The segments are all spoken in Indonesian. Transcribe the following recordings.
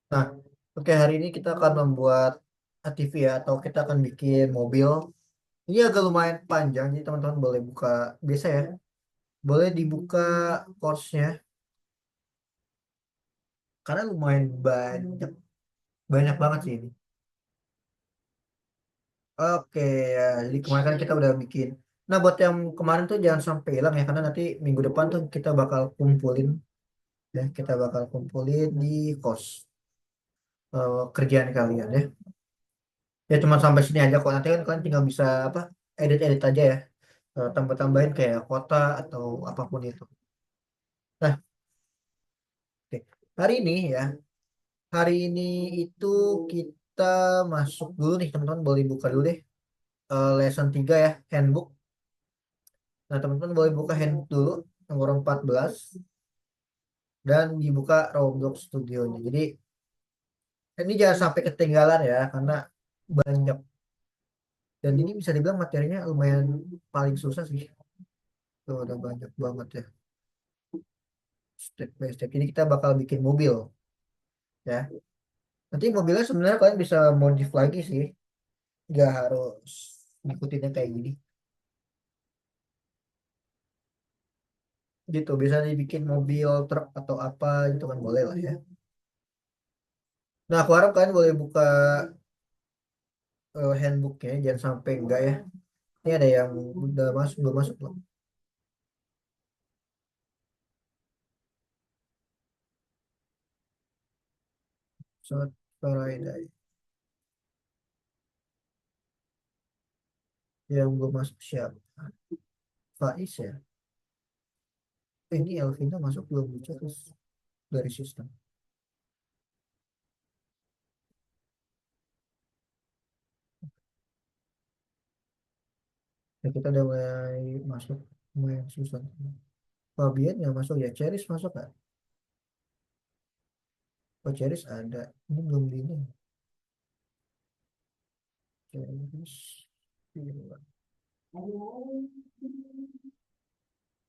Nah, oke, hari ini kita akan membuat ATV ya, atau kita akan bikin mobil. Ini agak lumayan panjang, jadi teman-teman boleh buka biasa ya. Boleh dibuka course-nya, karena lumayan banyak, banyak banget sih ini. Oke, ya, jadi kemarin kan kita udah bikin. Nah, buat yang kemarin tuh jangan sampai hilang ya, karena nanti minggu depan tuh kita bakal kumpulin, ya, kita bakal kumpulin di kos kerjaan kalian ya. Ya cuma sampai sini aja kok. Nanti kan kalian tinggal bisa apa? Edit-edit aja ya. Tambah-tambahin kayak kota atau apapun itu. Nah, oke. Hari ini ya, hari ini itu kita masuk dulu nih teman-teman, boleh buka dulu deh lesson 3 ya, handbook. Nah, teman-teman boleh buka handbook dulu nomor 14 dan dibuka Roblox Studio-nya. Jadi ini jangan sampai ketinggalan ya, karena banyak, dan ini bisa dibilang materinya lumayan paling susah sih. Tuh udah banyak banget ya, step by step. Ini kita bakal bikin mobil ya. Nanti mobilnya sebenarnya kalian bisa modif lagi sih, nggak harus ngikutinnya kayak gini. Gitu, bisa dibikin mobil, truk atau apa gitu kan boleh lah ya. Nah, aku harap kalian boleh buka handbooknya, jangan sampai enggak ya. Ini ada yang udah masuk, belum masuk loh. Saat Friday yang belum masuk siapa? Faiz ya. Ini Elvina masuk belum dicek terus dari sistem. Ya, kita udah mulai masuk, mulai susah. Fabian yang masuk ya, Ceris masuk kan? Oh, Ceris ada. Ini belum di ini. Ceris. Iya.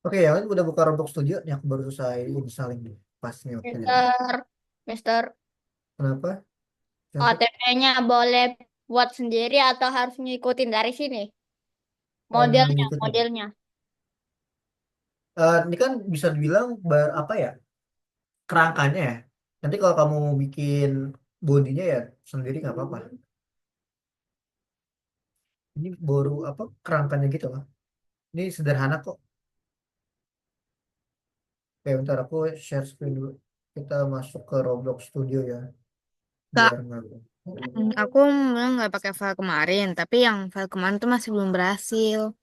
Oke, ya kan udah buka Roblox Studio nih, aku baru selesai installing nih. Pas nih, oke deh. Mister, Mister, Kenapa? Kenapa? OTP-nya boleh buat sendiri atau harus ngikutin dari sini? Modelnya, Ngikutin. modelnya. Ini kan bisa dibilang apa ya, kerangkanya ya. Nanti kalau kamu mau bikin bodinya ya sendiri nggak apa-apa. Ini baru apa, kerangkanya gitu loh. Ini sederhana kok. Oke, bentar aku share screen dulu. Kita masuk ke Roblox Studio ya, Kak, biar nggak. aku bilang nggak pakai file kemarin, tapi yang file kemarin tuh masih belum berhasil.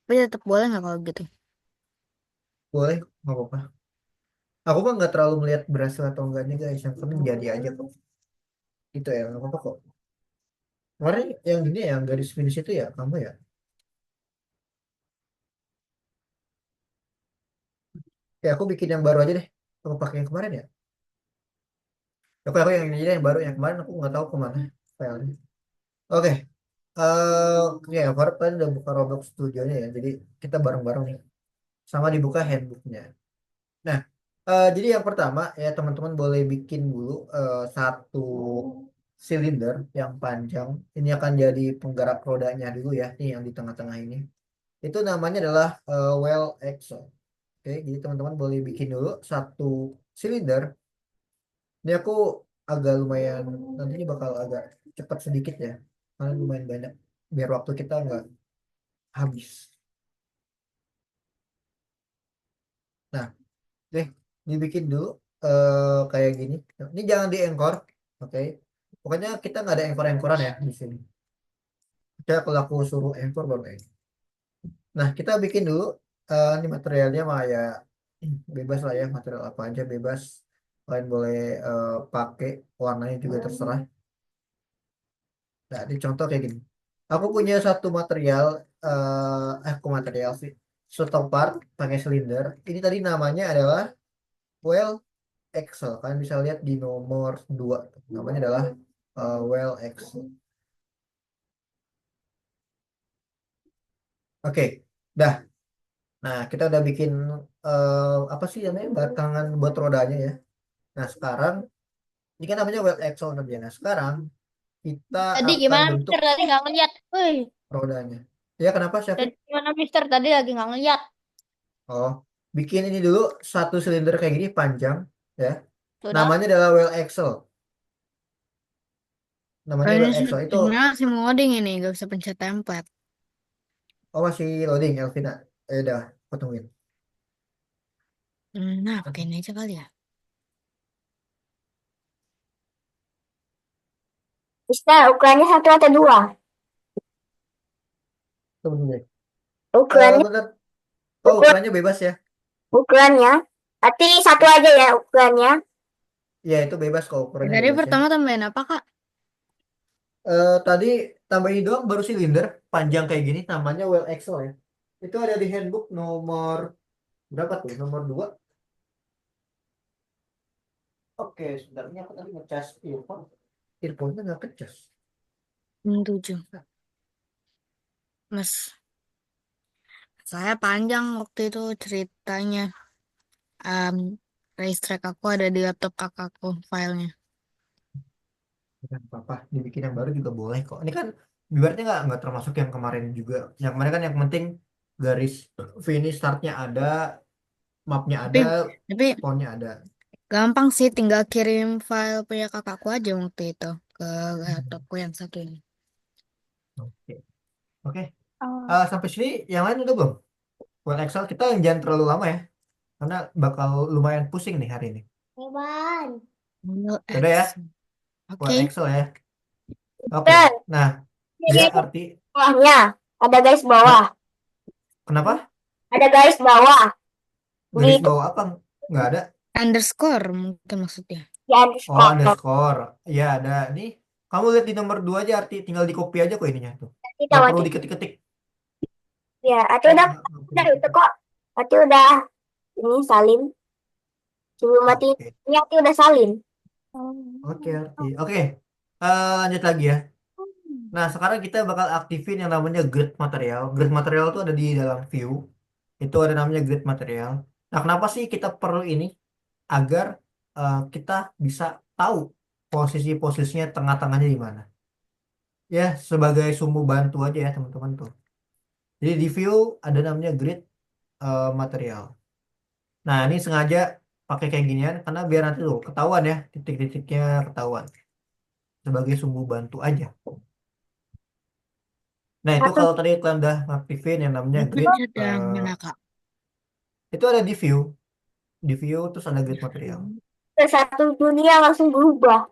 Tapi tetap boleh nggak kalau gitu? Boleh, nggak apa-apa. Aku mah nggak terlalu melihat berhasil atau enggaknya guys. Yang penting jadi aja kok. Gitu ya, nggak apa-apa kok. Kemarin yang gini ya, yang garis finish itu ya kamu ya. Ya aku bikin yang baru aja deh. Aku pakai yang kemarin ya. Aku yang ini aja deh, yang baru, yang kemarin aku nggak tahu kemana filenya. Oke, ya aku harap kalian udah buka Roblox Studio-nya ya. Jadi kita bareng-bareng nih. Sama dibuka handbooknya. Nah, jadi yang pertama ya teman-teman boleh bikin dulu satu silinder yang panjang. Ini akan jadi penggerak rodanya dulu ya. Ini yang di tengah-tengah ini. Itu namanya adalah well axle. Oke, jadi teman-teman boleh bikin dulu satu silinder. Ini aku agak lumayan, nantinya bakal agak cepat sedikit ya. Karena lumayan banyak. Biar waktu kita nggak habis. Nah, deh, dibikin dulu kayak gini. Ini jangan diengkor, oke? Pokoknya kita nggak ada engkor-engkoran ya di sini. Kita kalau aku suruh engkor baru engkor. Nah, kita bikin dulu. Ini materialnya mah ya bebas lah ya, material apa aja bebas. Kalian boleh pakai, warnanya juga terserah. Nah, ini contoh kayak gini. Aku punya satu material, aku material sih. Suatu part pakai silinder. Ini tadi namanya adalah well Excel. Kalian bisa lihat di nomor 2. Namanya adalah well Excel. Oke, dah. Nah, kita udah bikin apa sih namanya, batangan buat rodanya ya. Nah, sekarang Ini kan namanya well axle tadi ya. Nah, sekarang kita Tadi akan gimana bentuk Mister? Tadi nggak ngeliat. Woi, rodanya. Ya, kenapa, Syafik? tadi gimana Mister? Tadi lagi nggak ngeliat. Oh, bikin ini dulu satu silinder kayak gini panjang, ya. Sudah. Namanya adalah well axle. Oh, Namanya ini well axle itu. sebenarnya masih ngoding ini, gak bisa pencet template. Oh, masih loading, Elvina. Udah, aku tungguin. Nah, pakai ini aja kali ya. Mister, ukurannya satu atau dua? Tunggu dulu deh. Ukurannya, Bentar. Oh, ukur, ukurannya bebas ya. ukurannya. Berarti satu aja ya ukurannya. Ya, itu bebas kok, ukurannya Tadi bebas ya. pertama tambahin apa, Kak? Tadi tambahin doang baru silinder panjang kayak gini namanya well axle ya. Itu ada di handbook nomor berapa tuh? Nomor 2. Oke, sebenarnya aku tadi ngecas earphone. Earphone-nya nggak kecas. 7. Mas, saya panjang waktu itu ceritanya. Um, Racetrack aku ada di laptop kakakku filenya. Bukan apa-apa, dibikin yang baru juga boleh kok. Ini kan ibaratnya nggak termasuk yang kemarin juga. Yang kemarin kan yang penting garis finish startnya ada, mapnya Tapi ada, tapi spawnnya ada. gampang sih, tinggal kirim file punya kakakku aja waktu itu ke laptopku yang satu ini. Oke, oke. Oh. Sampai sini yang lain udah belum? Buat Excel kita jangan terlalu lama ya, karena bakal lumayan pusing nih hari ini. Hewan. Windows Udah ya, X. buat Oke. Excel ya. Oke. Mister, Nah, ya ini arti bawahnya. Ada garis nah, bawah. kenapa? Ada garis bawah. Garis Di, bawah apa? Nggak ada. Underscore mungkin maksudnya. di Oh, underscore. underscore. Ya, ada. Nih, kamu lihat di nomor 2 aja arti tinggal di copy aja kok ininya tuh. Kita Nggak perlu mati. diketik-ketik. Ya, atau udah, Nggak perlu udah itu diketik. kok. Atau udah ini salin. Sebelum mati Oke. ini Ati udah salin. Oke, arti. Oke. Lanjut lagi ya. Nah, sekarang kita bakal aktifin yang namanya grid material. Grid material itu ada di dalam view. Itu ada namanya grid material. Nah, kenapa sih kita perlu ini? Agar kita bisa tahu posisi-posisinya tengah-tengahnya di mana. Ya, sebagai sumbu bantu aja ya teman-teman tuh. Jadi di view ada namanya grid material. Nah, ini sengaja pakai kayak ginian karena biar nanti tuh ketahuan ya titik-titiknya ketahuan sebagai sumbu bantu aja. Nah, itu Satu kalau tadi kalian udah ngaktifin yang namanya Ini grid, pencet yang mana, Kak? itu ada di view terus ada grid material. ke satu dunia langsung berubah.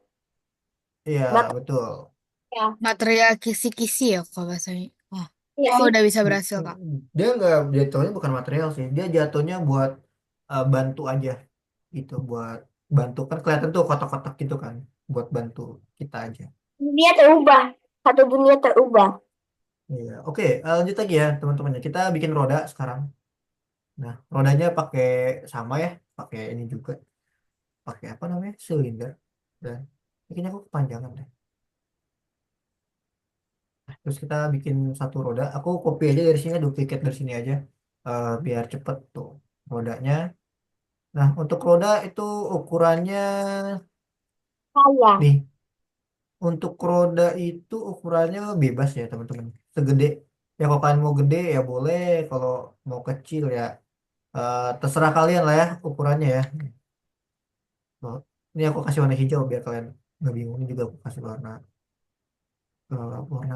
Iya, Bak betul. ya, Material kisi-kisi ya kalau bahasanya. Oh, iya oh sih. udah bisa berhasil, Kak. Dia nggak jatuhnya bukan material sih, dia jatuhnya buat bantu aja gitu, buat bantu kan kelihatan tuh kotak-kotak gitu kan, buat bantu kita aja. Dunia terubah. Satu dunia terubah. Iya, oke, lanjut lagi ya teman-teman. Kita bikin roda sekarang. Nah, rodanya pakai sama ya, pakai ini juga, pakai apa namanya, silinder. Dan bikin aku kepanjangan deh. Nah, terus kita bikin satu roda. Aku copy aja dari sini, duplicate dari sini aja, biar cepet tuh rodanya. Nah, untuk roda itu ukurannya Saya. nih, untuk roda itu ukurannya bebas ya teman-teman. Segede ya, kalau kalian mau gede ya boleh, kalau mau kecil ya terserah kalian lah ya ukurannya ya. Oh, ini aku kasih warna hijau biar kalian nggak bingung. Ini juga aku kasih warna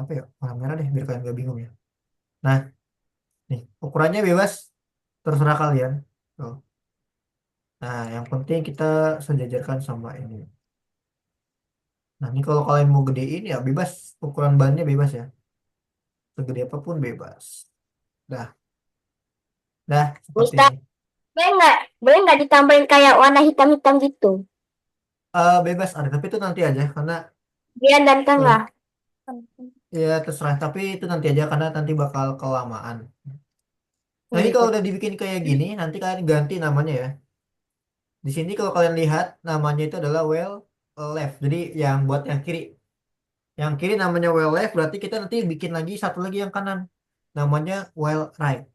apa ya? Warna merah deh biar kalian nggak bingung ya. Nah, nih ukurannya bebas, terserah kalian. Tuh. Nah, yang penting kita sejajarkan sama ini. Nah, ini kalau kalian mau gedein ya bebas, ukuran bannya bebas ya. Segede apapun bebas. Dah, dah seperti Mister, ini. boleh nggak ditambahin kayak warna hitam-hitam gitu? Bebas ada, tapi itu nanti aja karena Biar dan tengah. eh, ya terserah. Tapi itu nanti aja karena nanti bakal kelamaan. Nah, Oh, ini kalau ikut. udah dibikin kayak gini, nanti kalian ganti namanya ya. Di sini kalau kalian lihat namanya itu adalah well left. Jadi yang buat yang kiri. Yang kiri namanya well left, berarti kita nanti bikin lagi satu lagi yang kanan. Namanya well right.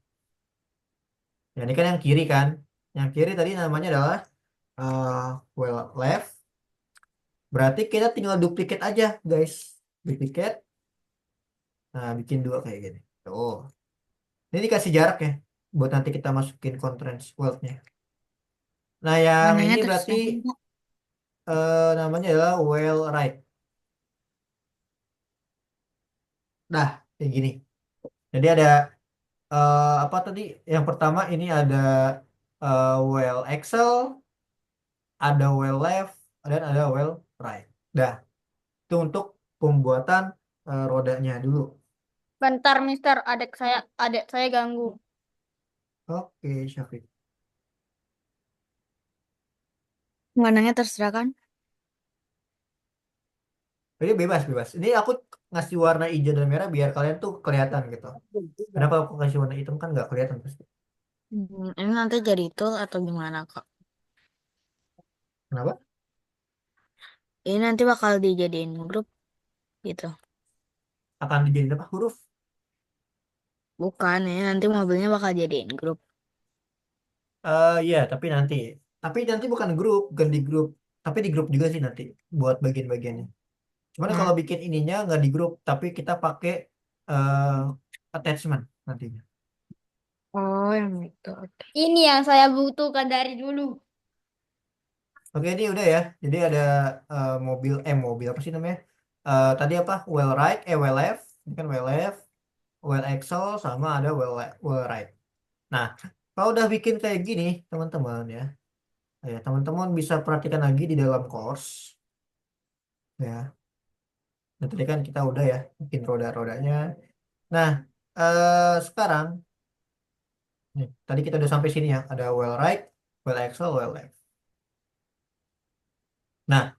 Ya, ini kan yang kiri kan. Yang kiri tadi namanya adalah uh, well left. Berarti kita tinggal duplicate aja, guys. Duplicate. Nah, bikin dua kayak gini. Tuh. Ini dikasih jarak ya. Buat nanti kita masukin conference world-nya. Nah, yang Warnanya ini berarti terserah kan, Kak. namanya adalah well right. Nah, kayak gini. Jadi ada apa tadi? Yang pertama ini ada well Excel, ada well left, dan ada well right. Dah, itu untuk pembuatan rodanya dulu. Bentar, Mister. Adik saya ganggu. Oke, Syafiq. Warnanya terserah kan. Jadi bebas, bebas. Ini aku ngasih warna hijau dan merah biar kalian tuh kelihatan gitu. Kenapa aku kasih warna hitam kan nggak kelihatan pasti. Ini nanti jadi tool atau gimana, Kak? Kenapa? Ini nanti bakal dijadiin grup gitu. Akan dijadiin apa? Huruf. Bukan, ini nanti mobilnya bakal jadiin grup. Iya, tapi nanti bukan grup, bukan di grup. Tapi di grup juga sih nanti buat bagian-bagiannya. Cuman Nah, kalau bikin ininya nggak di grup, tapi kita pakai eh, attachment nantinya. oh yang itu. Oke. Ini yang saya butuhkan dari dulu. Oke, ini udah ya. Jadi ada mobil apa sih namanya? Tadi apa? Well left, ini kan well left, well axle sama ada well right. Nah, kalau udah bikin kayak gini, teman-teman ya teman-teman bisa perhatikan lagi di dalam course, ya. Nah, tadi kan kita udah ya bikin roda-rodanya. Nah, sekarang nih, tadi kita udah sampai sini ya. Ada well right, well axle, well left. Nah,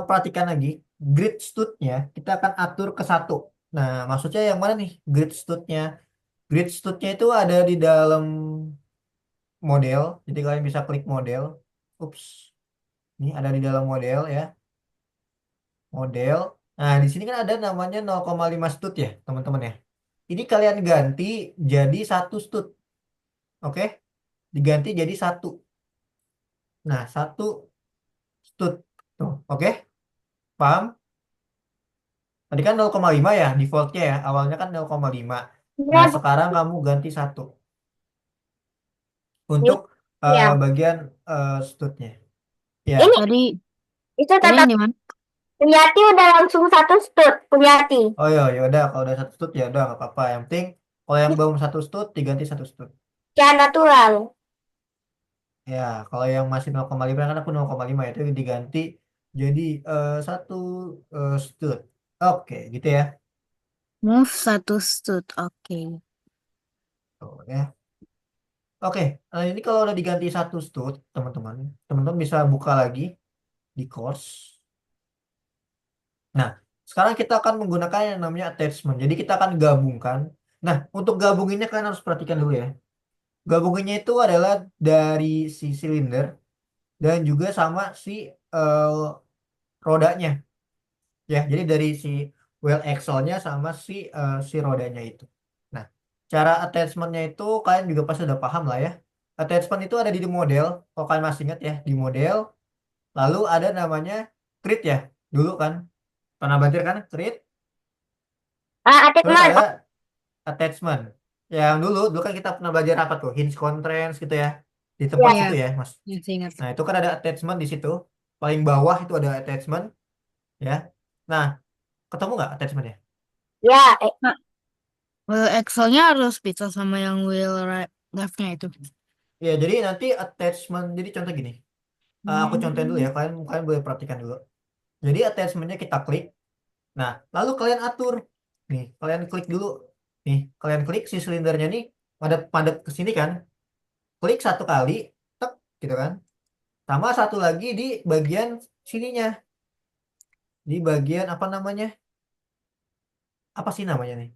perhatikan lagi grid stud-nya kita akan atur ke satu. Nah, maksudnya yang mana nih grid stud-nya? Grid stud-nya itu ada di dalam model. Jadi kalian bisa klik model. Ups, ini ada di dalam model ya. Model. Nah, di sini kan ada namanya 0,5 stud ya, teman-teman ya. Ini kalian ganti jadi satu stud. Oke? Diganti jadi satu. Nah, satu stud. Tuh, oke? Paham? Tadi kan 0,5 ya defaultnya ya. Awalnya kan 0,5. Nah, Ya, sekarang kamu ganti satu untuk ya. bagian studnya. Ya. Ini Tadi itu tadi tata yang di mana? Punyati udah langsung satu stud. Punyati. Oh ya, ya udah kalau udah satu stud ya udah nggak apa-apa. Yang penting kalau yang belum satu stud diganti satu stud. Secara natural. Ya, kalau yang masih 0,5 kan aku 0,5 itu diganti jadi satu stud. Oke, gitu ya. Move satu stud. Oke. Tuh, ya. Oke, ini kalau udah diganti satu stud, teman-teman bisa buka lagi di course. Nah, sekarang kita akan menggunakan yang namanya attachment. Jadi kita akan gabungkan. Nah, untuk gabunginnya kalian harus perhatikan dulu ya. Gabunginnya itu adalah dari si silinder dan juga sama si eh, rodanya. Ya, jadi dari si wheel axle-nya sama si rodanya itu. Nah, cara attachment-nya itu kalian juga pasti udah paham lah ya. Attachment itu ada di model, kalau kalian masih ingat ya, di model. Lalu ada namanya crit ya, dulu kan. Pernah belajar kan, crit. Terus Attachment. ada attachment. Yang dulu kan kita pernah belajar apa tuh? Hinge constraints gitu ya. Di tempat Ya. Iya, situ ya, Mas. ya saya ingat. Nah, itu kan ada attachment di situ. Paling bawah itu ada attachment ya. Nah, ketemu nggak attachmentnya? Ya. Nah, wheel Excel-nya harus bisa sama yang wheel right left-nya itu. Ya, jadi nanti attachment. Jadi contoh gini. Aku contohin dulu ya. Kalian kalian boleh perhatikan dulu. Jadi attachmentnya kita klik. Nah, lalu kalian atur. Nih, kalian klik dulu. Nih, kalian klik si silindernya nih padat ke sini kan. Klik satu kali, tek, gitu kan. Sama satu lagi di bagian sininya. Di bagian apa namanya? Apa sih namanya nih?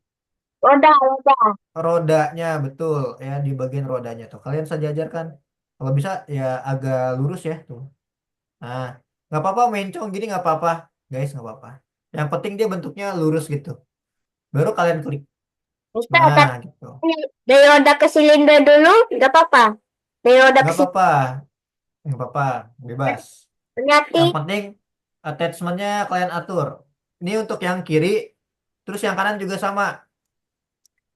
Roda, roda. Rodanya, betul. Ya, di bagian rodanya tuh. Kalian sejajarkan. Kalau bisa ya agak lurus ya tuh. Nah, nggak apa-apa mencong gini nggak apa-apa. Guys, nggak apa-apa. Yang penting dia bentuknya lurus gitu. Baru kalian klik. Bisa, Nah, tapi gitu. dari roda ke silinder dulu, nggak apa-apa. Dari roda ke Nggak silinder. apa-apa. Nggak apa-apa. Bebas. Punyati. Yang penting Attachmentnya kalian atur. Ini untuk yang kiri, terus yang kanan juga sama.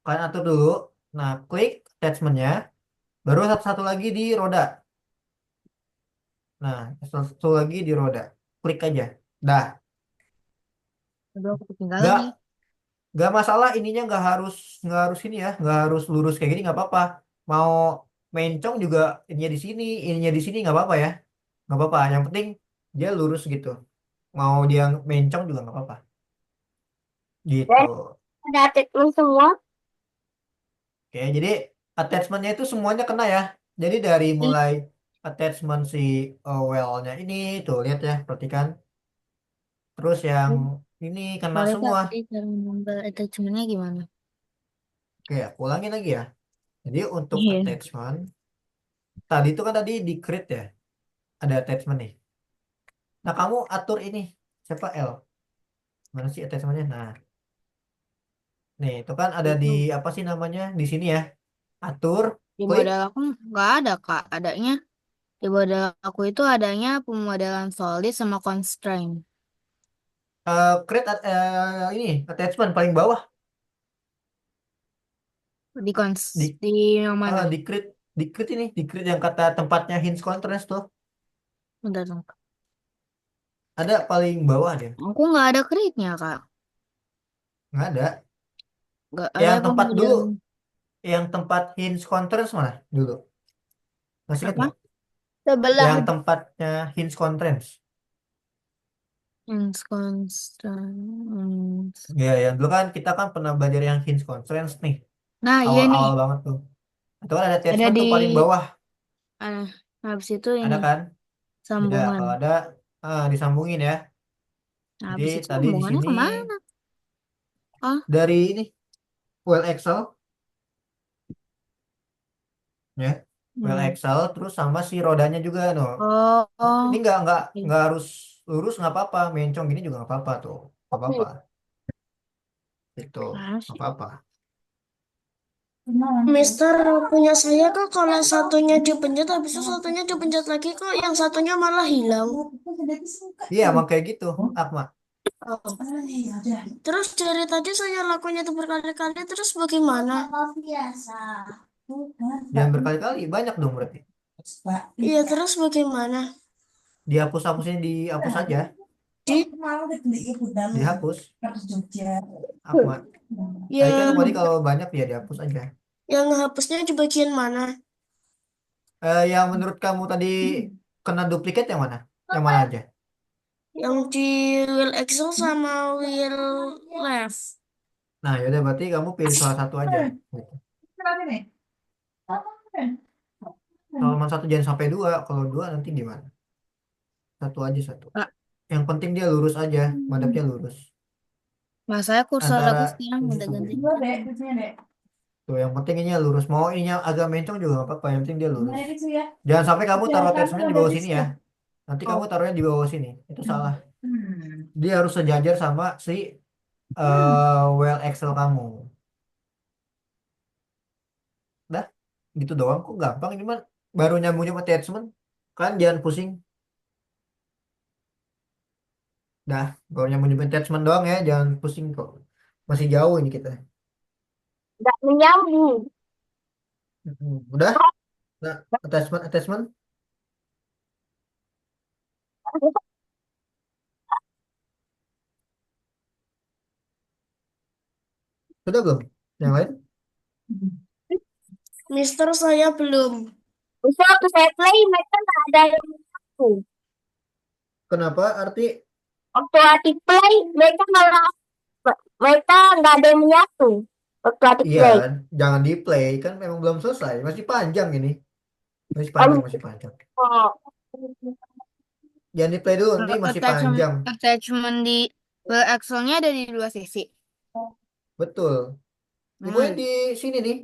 Kalian atur dulu. Nah, klik attachmentnya, baru satu lagi di roda. Nah, satu lagi di roda. Klik aja. Dah. Aduh, aku ketinggalan nih. Nggak, nggak masalah ininya nggak harus ini ya, nggak harus lurus kayak gini nggak apa-apa. Mau mencong juga ininya di sini nggak apa-apa ya. Nggak apa-apa. Yang penting dia lurus gitu. Mau dia mencong juga nggak apa-apa. Gitu. Dan ada attachment semua. Oke, jadi attachmentnya itu semuanya kena ya. Jadi dari mulai attachment si well-nya ini tuh lihat ya, perhatikan. Terus yang ini kena Boleh Kak, semua. tadi cara menambah attachmentnya gimana? Oke, aku ulangin lagi ya. Jadi untuk Iya. attachment tadi itu kan tadi di create ya, ada attachment nih. Nah, kamu atur ini siapa L? Mana sih attachmentnya? Nah, nih itu kan ada di Itu. apa sih namanya di sini ya. Atur, Di klik, modal aku nggak ada Kak. Adanya di modal aku itu adanya pemodelan solid sama constraint. create ini attachment paling bawah di Di yang mana? di create ini, di create yang kata tempatnya hinge contrast tuh. Bentar, dong. Ada paling bawah dia. Aku nggak ada kreditnya Kak. Nggak ada. Nggak ada Yang tempat dulu, pemodelan yang tempat hinge contrast mana dulu? Masih ingat apa? nggak? Sebelah. Yang tempatnya hinge contrast. Constraint. Ya, yang dulu kan kita kan pernah belajar yang hinge contrast nih. Nah, iya nih. Awal-awal banget tuh. Itu kan ada Ada attachment di tuh paling bawah. ah, habis itu Ada ini kan? Ya, sambungan. kalau ada disambungin ya. Nah, Jadi habis itu tadi di sambungannya sini kemana? Oh, dari ini well Excel ya. Well hmm. Excel terus sama si rodanya juga no. Oh, Ini oh. nggak harus lurus nggak apa-apa, mencong gini juga nggak apa-apa tuh, nggak apa-apa, itu Mana nggak sih? apa-apa. Mister punya saya kok kalau satunya dipencet habis itu satunya dipencet lagi kok yang satunya malah hilang. Iya emang kayak gitu, Akma. Terus dari tadi saya lakunya itu berkali-kali terus bagaimana? Jangan berkali-kali, banyak dong berarti. Iya terus bagaimana? Dihapus-hapusnya dihapus aja, Di dihapus, Akma. Tadi kan yang tadi kalau banyak ya dihapus aja. yang hapusnya di bagian mana? Yang menurut kamu tadi kena duplikat yang mana? Yang mana aja? Yang di wheel Excel sama wheel left. Nah yaudah berarti kamu pilih salah satu aja. Gitu. Kalau cuma satu jangan sampai dua, kalau dua nanti gimana? Satu aja satu. Kak, Yang penting dia lurus aja, madepnya lurus. masanya kursor aku Antara sekarang udah ganti. tuh yang penting ini lurus. Mau ininya agak mencong juga nggak apa-apa. Yang penting dia lurus. Jangan sampai kamu taruh attachment di bawah sini ya. Nanti kamu taruhnya di bawah sini. Itu salah. Dia harus sejajar sama si well Excel kamu. Dah, gitu doang kok gampang ini mah. Baru nyambungnya attachment. Kan jangan pusing. Dah, baru nyambung attachment doang ya. Jangan pusing kok. Masih jauh ini kita. Nggak menyambung. Udah? Nah, attachment. Sudah belum? Yang lain? Mister saya belum. Bisa waktu saya play mereka nggak ada yang menyambung. Kenapa? Arti Waktu adik play mereka malah mereka nggak ada yang menyatu. Waktu adik iya, play. jangan di play kan memang belum selesai, masih panjang ini, masih Om, panjang, masih panjang. oh. Jangan di play dulu, nanti Kalau masih panjang. attachment di file Excel-nya ada di dua sisi. Betul. Dimulai Hmm. di sini nih,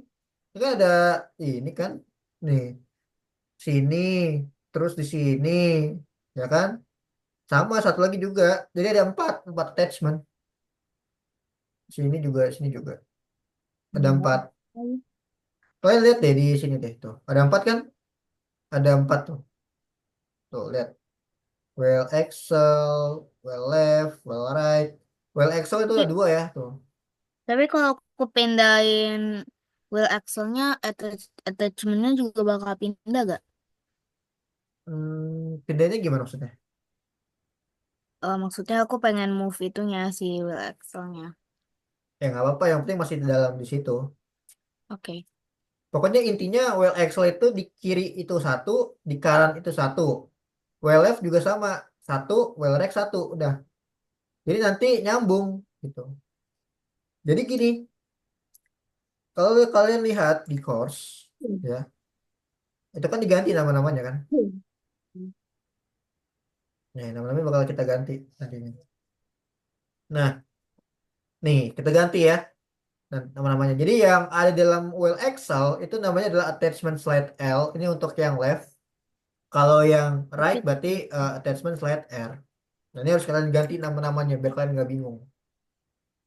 ini kan ada ini kan, nih sini, terus di sini, ya kan? Sama satu lagi juga, jadi ada empat attachment. Sini juga, ada empat. Kalian lihat deh di sini deh tuh, ada empat kan? Ada empat tuh, tuh lihat. Well Excel, well left, well right. Well axle itu ada dua ya tuh. Tapi kalau aku pindahin wheel axle-nya, attachment-nya juga bakal pindah gak? Pindahnya gimana maksudnya? Maksudnya aku pengen move itunya si wheel axle-nya. Ya nggak apa-apa, yang penting masih di dalam di situ. Oke. Pokoknya intinya well axle itu di kiri itu satu, di kanan itu satu. Well left juga sama, satu, well right satu, udah. Jadi nanti nyambung gitu. Jadi gini, kalau kalian lihat di course, ya, itu kan diganti nama-namanya kan. Nah, nama-namanya bakal kita ganti nantinya. Nah, nih kita ganti ya. Dan nama-namanya. Jadi yang ada dalam well Excel itu namanya adalah attachment slide L. Ini untuk yang left. Kalau yang right berarti attachment slide R. Nah, ini harus kalian ganti nama-namanya biar kalian nggak bingung.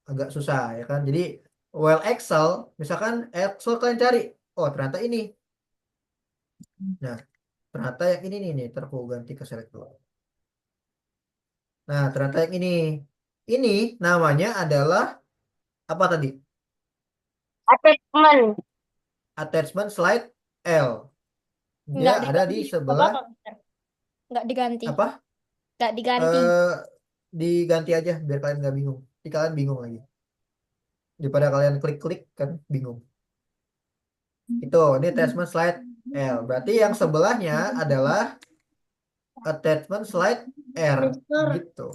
Agak susah ya kan. Jadi well Excel, misalkan Excel kalian cari. Oh, ternyata ini. Nah, ternyata yang ini nih, ntar aku ganti ke select dulu. Nah, ternyata yang ini. Ini namanya adalah apa tadi? Attachment. Attachment slide L. Dia Nggak ada di diganti. Nggak sebelah apa-apa, Mister. Nggak diganti. apa? Nggak diganti. eh Diganti aja biar kalian nggak bingung. Jadi kalian bingung lagi. Daripada kalian klik-klik kan bingung. Itu, ini attachment slide L. Berarti yang sebelahnya adalah attachment slide R. Mister, Gitu.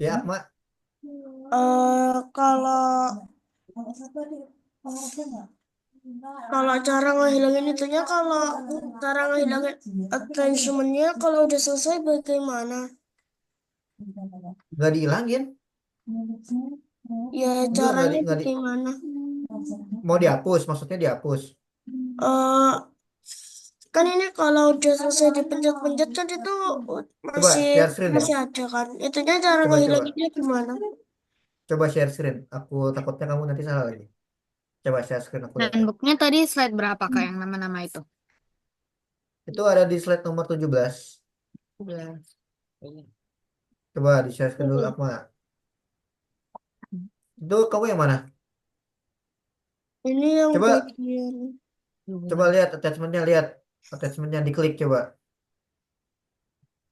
Ya, Akma. kalau kalau cara ngehilangin itunya, kalau cara ngehilangin attachmentnya kalau udah selesai bagaimana? Nggak dihilangin. Ya Enggak, caranya nggak di, bagaimana? mau dihapus. Maksudnya dihapus. eh Kan ini kalau udah selesai dipencet-pencet kan itu Coba masih share screen deh. masih ada kan. Itunya cara Coba. ngehilanginnya gimana? Coba share screen. Aku takutnya kamu nanti salah lagi. Coba share screen aku lihat ya. Handbooknya tadi slide berapa kak yang nama-nama itu? Itu ada di slide nomor 17. 11. Coba di share screen dulu, Akma. Itu kamu yang mana? Ini yang Coba bagian Coba lihat attachmentnya, lihat attachmentnya diklik coba.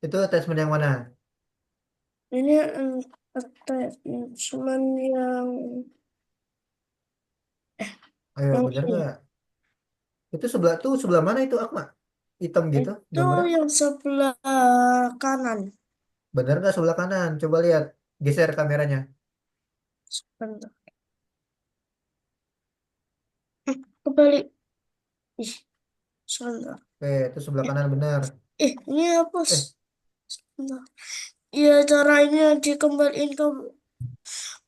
Itu attachment yang mana? ini attachment Ayo, yang bener ini. nggak? Itu sebelah mana itu Akma? Hitam gitu Itu gambarnya? yang sebelah kanan. Bener nggak sebelah kanan? Coba lihat, geser kameranya. Sebentar. Kebalik. Ih, sebentar. Oke, itu sebelah kanan bener. Ini hapus. Eh, Sebentar. Ya, caranya dikembaliin ke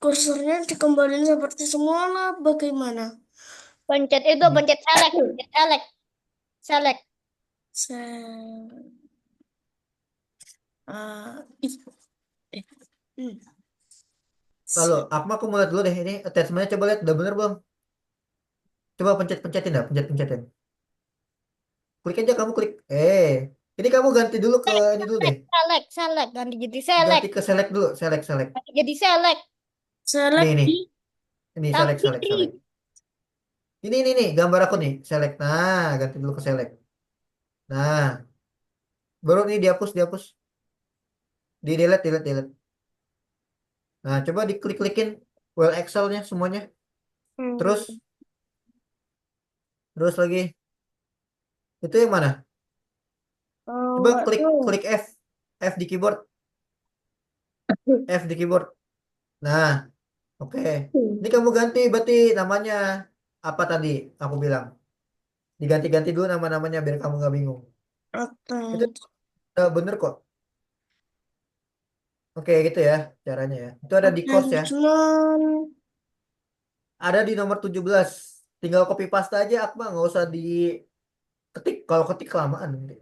kursornya dikembaliin seperti semula. Bagaimana? Pencet itu, pencet select. Pencet select. Select. Se- ih, eh, hmm. lalu Se- Akma aku mau lihat dulu deh ini attachmentnya, coba lihat udah bener belum? Coba pencet-pencetin dah, pencet-pencetin. Klik aja kamu klik. Ini kamu ganti dulu ke ini dulu deh. Select. Select. Ganti jadi select. Ganti ke select dulu, select select. Ganti jadi select. Select Nih, di ini Taruh select select kiri. select. Ini nih gambar aku nih, select. Nah, ganti dulu ke select. Nah, baru nih dihapus, dihapus. Di delete, delete, delete. Nah, coba diklik-klikin well Excel-nya semuanya. Terus, terus lagi. Itu yang mana? Coba nggak klik tahu. klik F. F di keyboard. F di keyboard. Nah, oke. Ini kamu ganti berarti namanya apa tadi aku bilang. Diganti-ganti dulu nama-namanya biar kamu nggak bingung. Itu bener kok. Oke, gitu ya caranya ya. Itu ada di course ya. Attachment. Ada di nomor 17. Tinggal copy paste aja, Akma, nggak usah diketik. Kalau ketik kelamaan nanti.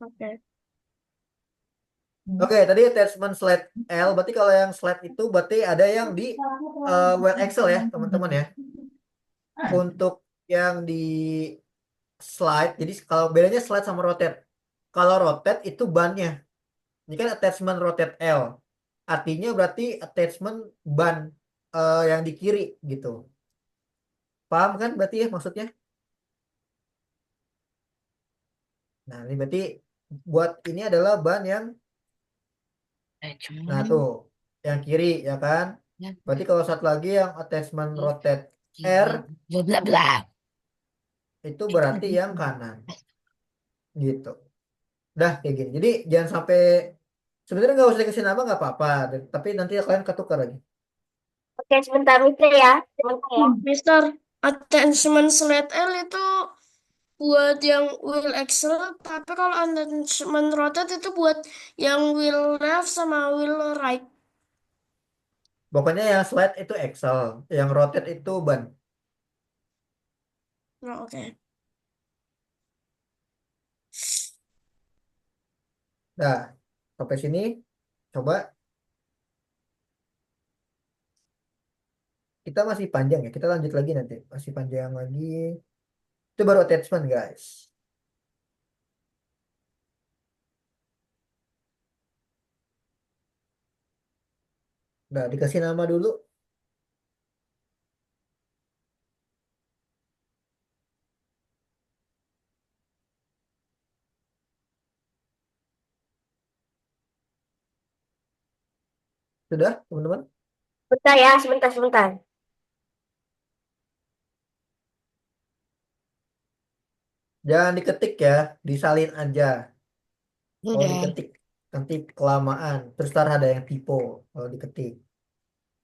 Oke. Oke, tadi attachment slide L. Berarti kalau yang slide itu berarti ada yang di Word Excel ya, teman-teman ya. Untuk yang di slide, jadi kalau bedanya slide sama rotate. Kalau rotate itu bannya. Ini kan attachment rotate L. Artinya berarti attachment ban yang di kiri gitu. Paham kan berarti ya maksudnya? Nah, ini berarti buat ini adalah ban yang nah tuh yang kiri ya kan? Berarti kalau satu lagi yang attachment rotate R bla bla bla. itu berarti yang kanan gitu. Dah kayak gini. Jadi jangan sampai sebenarnya nggak usah dikasih nama nggak apa-apa, tapi nanti kalian ketukar lagi. Oke, sebentar Mister ya. Sebentar ya. Mister, attachment slide L itu buat yang wheel axle, tapi kalau attachment rotate itu buat yang wheel left sama wheel right. Pokoknya yang slide itu Excel, yang rotate itu ban. Oh, oke. Nah, sampai sini coba kita masih panjang ya. Kita lanjut lagi nanti. Masih panjang lagi. Itu baru attachment, guys. Nah, dikasih nama dulu. Sudah, teman-teman? Sebentar ya, sebentar, sebentar. Jangan diketik ya, disalin aja. Kalau Udah. diketik nanti kelamaan. Terus ntar ada yang typo kalau diketik.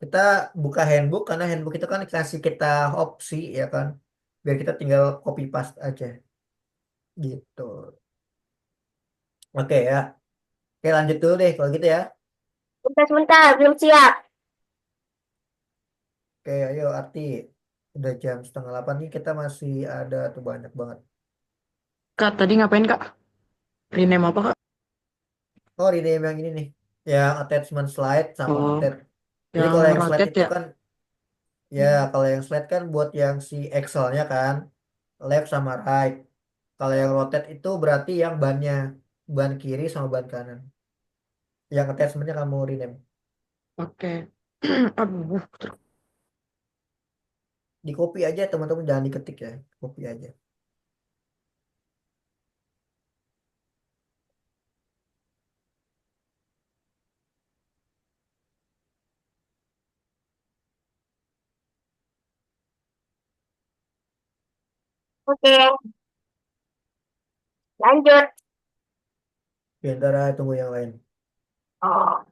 Kita buka handbook karena handbook itu kan kasih kita opsi ya kan. Biar kita tinggal copy paste aja. Gitu. Oke ya. Oke lanjut dulu deh kalau gitu ya. Sebentar, sebentar, belum siap. Oke ayo Arti. Udah jam 7:30 nih kita masih ada tuh banyak banget. Kak, tadi ngapain Kak? Rename apa Kak? Oh rename yang ini nih. Yang attachment slide sama Oh, rotate. Jadi yang kalau yang slide rotate itu ya? kan ya kalau yang slide kan buat yang si Excel-nya kan left sama right. Kalau yang rotate itu berarti yang bannya ban kiri sama ban kanan. Yang attachmentnya kamu rename. Oke. Aduh, Di copy aja teman-teman jangan diketik ya. Copy aja. Oke, lanjut. Biar tunggu yang lain. Oh,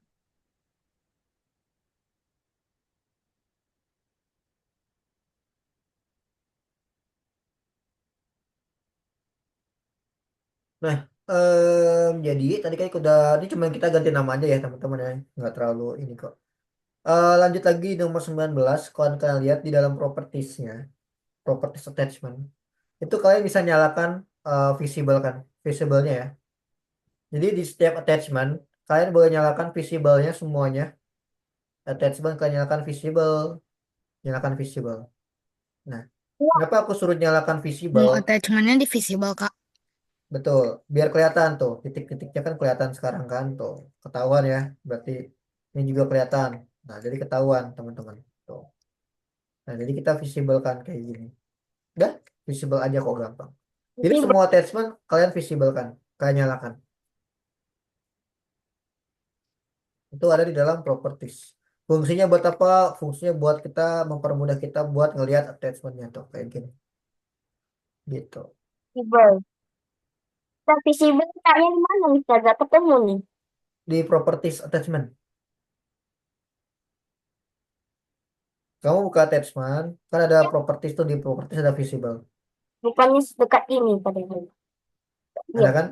Nah, jadi tadi kan udah ini cuma kita ganti nama aja ya teman-teman ya. Nggak terlalu ini kok. Lanjut lagi nomor 19. Kalau kalian lihat di dalam propertiesnya, properties attachment, itu kalian bisa nyalakan visible kan, visible-nya ya. Jadi di setiap attachment, kalian boleh nyalakan visible-nya semuanya. Attachment kalian nyalakan visible, nyalakan visible. Nah, kenapa aku suruh nyalakan visible? Attachment-nya divisible, Kak. Betul, biar kelihatan tuh titik-titiknya kan kelihatan sekarang kan tuh ketahuan ya. Berarti ini juga kelihatan. Nah, jadi ketahuan teman-teman. Tuh. Nah, jadi kita visible kan kayak gini. Udah, visible aja kok gampang. Jadi ini semua attachment kalian visible kan, kalian nyalakan. Itu ada di dalam properties. Fungsinya buat apa? Fungsinya buat kita mempermudah kita buat ngelihat attachmentnya tuh kayak gini. Gitu. visible. Kita visible kayaknya di mana Mister? Gak ketemu nih. Di properties attachment. Kamu buka attachment, kan ada properties tuh di properties ada visible. Bukannya sedekat ini padahal. Ada Iya, kan?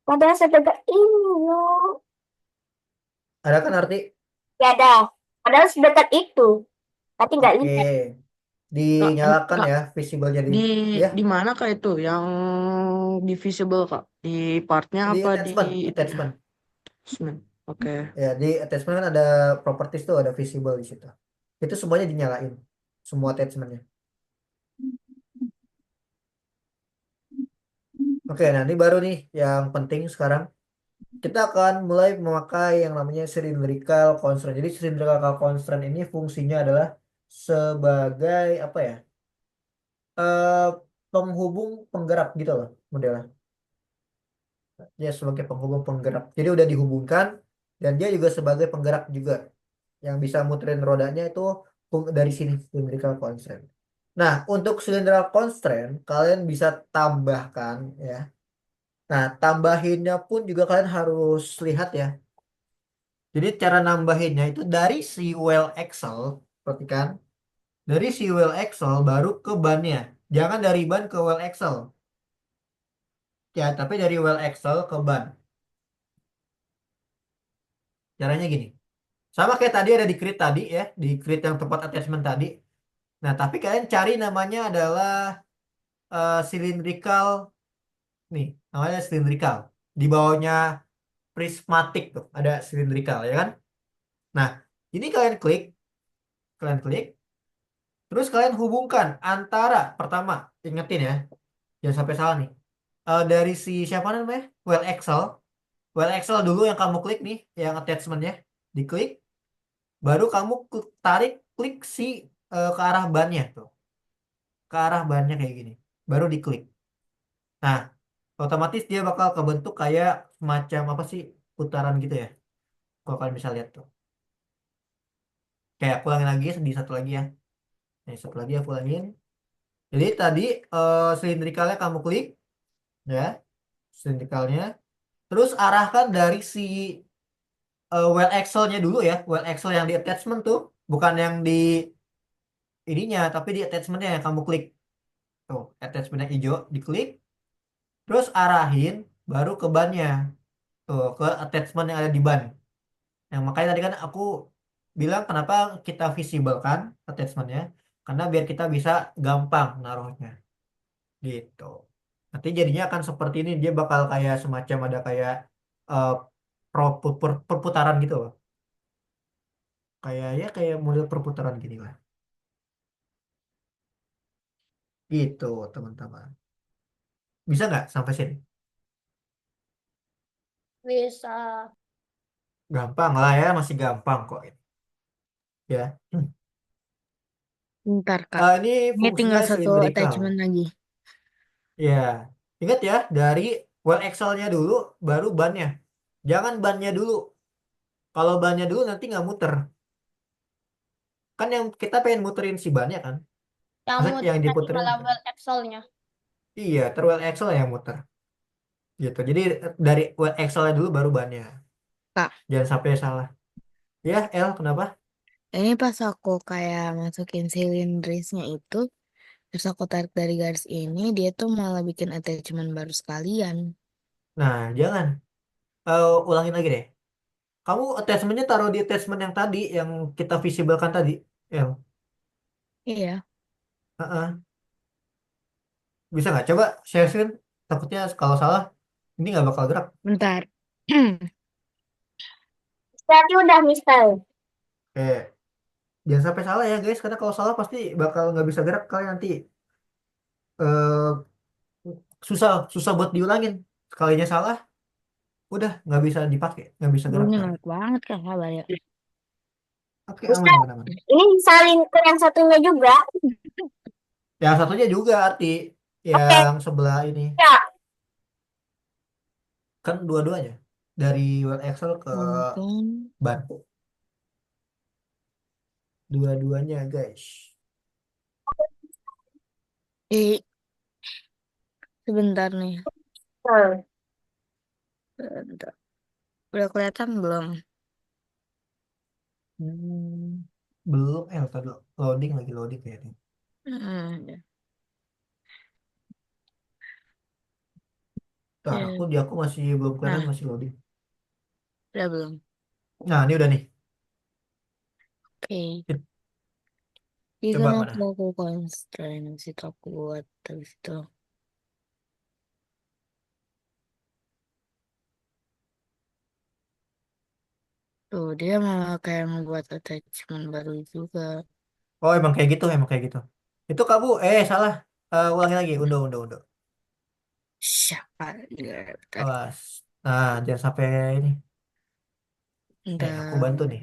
padahal sedekat ini loh. Ada kan arti? Ya ada. Padahal sedekat itu. Tapi nggak Oke. lihat. Kak, Dinyalakan Kak, ya visible-nya di ya. di mana Kak itu yang divisible Kak? Di partnya Di apa di attachment, itunya? attachment. Semen. Oke. Ya, di attachment kan ada properties tuh ada visible di situ. Itu semuanya dinyalain. Semua attachmentnya. Oke, nah ini baru nih yang penting sekarang. Kita akan mulai memakai yang namanya cylindrical constraint. Jadi cylindrical constraint ini fungsinya adalah sebagai apa ya? eh Penghubung penggerak gitu loh modelnya. Dia sebagai penghubung penggerak. Jadi udah dihubungkan dan dia juga sebagai penggerak juga yang bisa muterin rodanya itu dari sini cylindrical constraint. Nah, untuk cylindrical constraint kalian bisa tambahkan ya. Nah, tambahinnya pun juga kalian harus lihat ya. Jadi cara nambahinnya itu dari si well Excel, perhatikan, dari si well Excel baru ke bannya. Jangan dari ban ke well Excel. Ya, tapi dari well Excel ke ban. Caranya gini. Sama kayak tadi ada di grid tadi ya, di grid yang tempat attachment tadi. Nah, tapi kalian cari namanya adalah cylindrical nih, namanya cylindrical. Di bawahnya prismatic tuh, ada cylindrical ya kan? Nah, ini kalian klik, terus kalian hubungkan antara pertama, ingetin ya, jangan sampai salah nih. Dari si siapa namanya? Well Excel dulu yang kamu klik nih, yang attachmentnya, diklik, baru kamu tarik klik si ke arah bannya tuh, ke arah bannya kayak gini, baru diklik. Nah, otomatis dia bakal kebentuk kayak semacam apa sih putaran gitu ya. Kalau kalian bisa lihat tuh, kayak aku ulangin lagi di satu lagi ya. Nah, satu lagi aku ulangin. Jadi tadi cylindricalnya kamu klik ya, cylindricalnya. Terus arahkan dari si well Excel-nya dulu ya, well Excel yang di attachment tuh, bukan yang di ininya, tapi di attachment-nya yang kamu klik. Tuh, attachment-nya hijau, diklik, terus arahin baru ke bannya. Tuh, ke attachment yang ada di ban. Yang makanya tadi kan aku bilang kenapa kita visible kan attachment-nya, karena biar kita bisa gampang naruhnya. Gitu. Nanti jadinya akan seperti ini, dia bakal kayak semacam ada kayak eh, perputaran gitu loh. Kayak ya kayak model perputaran gini lah. Gitu, teman-teman. Bisa nggak sampai sini? Bisa. Gampang lah ya, masih gampang kok ini. Ya. Bentar, Kak. Ini Ini fungsinya tinggal satu cylindrical. attachment lagi. Ya. Ingat ya, dari well Excel-nya dulu, baru bannya. Jangan bannya dulu. Kalau bannya dulu nanti nggak muter. Kan yang kita pengen muterin si bannya kan. Yang Maksudnya muter yang nanti diputerin. malah well Excel-nya. Iya, well Excel yang muter. Gitu. Jadi dari well Excel-nya dulu baru bannya. Kak, Jangan sampai salah. Ya, L, kenapa? ini pas aku kayak masukin silindrisnya itu, terus aku tarik dari garis ini, dia tuh malah bikin attachment baru sekalian. Nah, jangan. Ulangin lagi deh. Kamu attachment-nya taruh di attachment yang tadi, yang kita visibelkan tadi. L. Iya, Heeh. Bisa nggak? Coba share screen. Takutnya kalau salah, ini nggak bakal gerak. bentar. Berarti udah misal. Eh, jangan sampai salah ya guys, karena kalau salah pasti bakal nggak bisa gerak kalian nanti. eh susah susah buat diulangin. Sekalinya salah, udah nggak bisa dipakai, nggak bisa gerak Ini kalian. ngelek banget Kak, sabar ya. Oke, aman Misal, aman aman. ini salin ke yang satunya juga. Yang satunya juga arti Oke, yang sebelah ini ya. kan dua-duanya dari Word Excel ke Untung. ban, dua-duanya guys. Eh, sebentar nih. Hmm. Bentar. Udah kelihatan belum? Hmm, belum tadi loading lagi loading kayaknya. Hmm, Ntar ya. aku masih belum kelihatan Nah, masih loading. udah belum? Nah, ini udah nih. Oke. Di Coba sana mana? aku constraint, situ aku buat habis itu. Tuh, dia malah kayak membuat attachment baru juga. Oh, emang kayak gitu, emang kayak gitu. Itu kamu salah. Ulangi lagi, undo undo undo. Siapa? Ya, bentar. Awas. Nah, jangan sampai ini. Aku Bentar. bantu nih.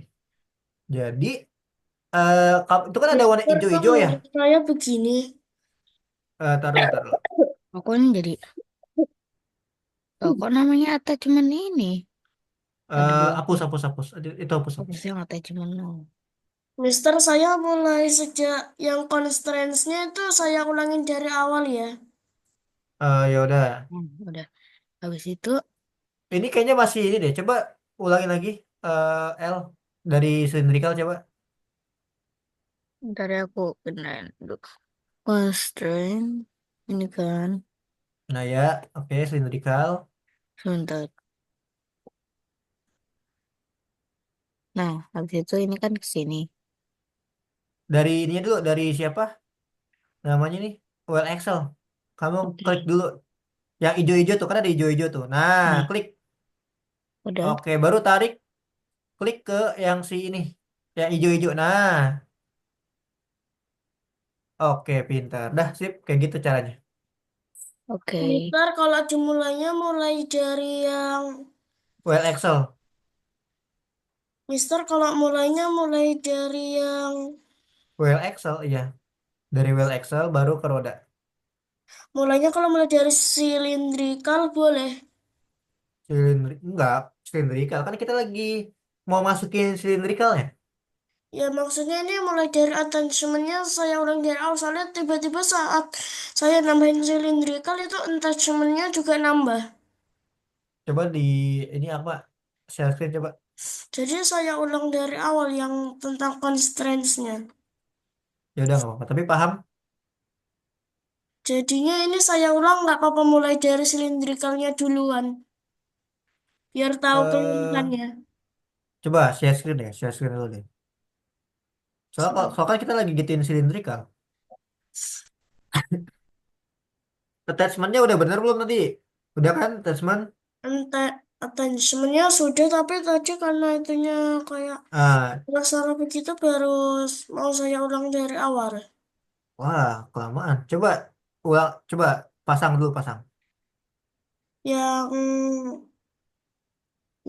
Jadi, itu kan ada warna Mister, kok hijau-hijau ya. menurut saya begini. Taruh dulu, taruh dulu. Aku ini jadi. Oh, kok namanya attachment ini? Ada dua Hapus, hapus, hapus. Itu hapus, hapus. fokus yang attachment no. Mister, saya mulai sejak yang constraints-nya itu saya ulangin dari awal ya. Ya udah. Udah. Habis itu Ini kayaknya masih ini deh. Coba ulangi lagi. L dari cylindrical coba. dari aku beneran dulu. Constraint ini kan. Nah ya, oke, cylindrical. Sebentar. Nah, habis itu ini kan ke sini. Dari ini dulu, dari siapa? Namanya nih, Well Excel. Kamu klik Oke. dulu. Yang hijau-hijau tuh, kan ada hijau-hijau tuh. Nah, Nah, klik. udah. Oke, baru tarik. Klik ke yang si ini. Yang hijau-hijau. Nah, oke, pintar. Dah, sip. Kayak gitu caranya. Oke. Mister, kalau dimulainya mulai dari yang Well Excel. Mister, kalau mulainya mulai dari yang Well Excel, iya. Dari Well Excel baru ke roda. mulainya kalau mulai dari cylindrical boleh. Enggak, cylindrical. Kan kita lagi mau masukin cylindricalnya. Ya maksudnya ini mulai dari attachmentnya saya ulang dari awal. Soalnya tiba-tiba saat saya nambahin cylindrical itu attachmentnya juga nambah. Coba di ini apa? Share screen coba. Jadi saya ulang dari awal yang tentang constraints-nya. Ya udah nggak apa-apa. Tapi paham? Jadinya ini saya ulang nggak apa-apa mulai dari cylindricalnya duluan. Biar tahu eh kelanjutannya. Coba share screen ya, share screen dulu deh. Soalnya kan kita lagi gituin cylindrical. Attachmentnya udah bener belum tadi? Udah kan attachment? Ente attachmentnya sudah tapi tadi karena itunya kayak Ah, masalah begitu baru mau saya ulang dari awal. wah, kelamaan. Coba pasang dulu pasang. Yang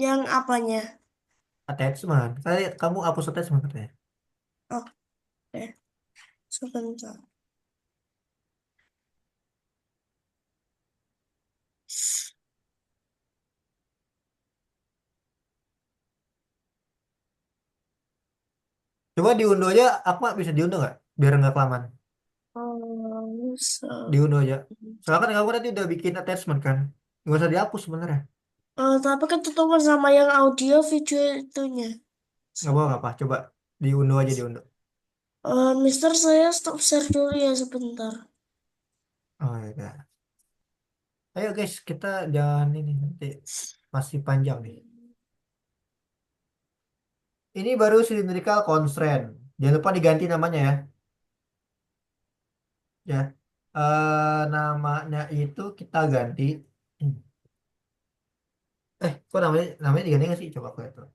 yang apanya? Attachment. Tadi kamu hapus attachment katanya. Oke, sebentar. Coba diunduh aja, Akma bisa diunduh nggak? Biar nggak kelamaan. Oh, Diunduh aja. Soalnya kan kamu tadi udah bikin attachment kan. Nggak usah dihapus sebenarnya. tapi kan tutupan sama yang audio video itunya. Nggak apa apa. Coba diunduh aja diunduh. Mister, saya stop share dulu ya sebentar. Oh ya udah. Ayo guys, kita jangan ini nanti masih panjang nih. Ini baru cylindrical constraint. Jangan lupa diganti namanya ya. Ya. Namanya itu kita ganti. Kok namanya diganti nggak sih? Coba aku lihat dulu.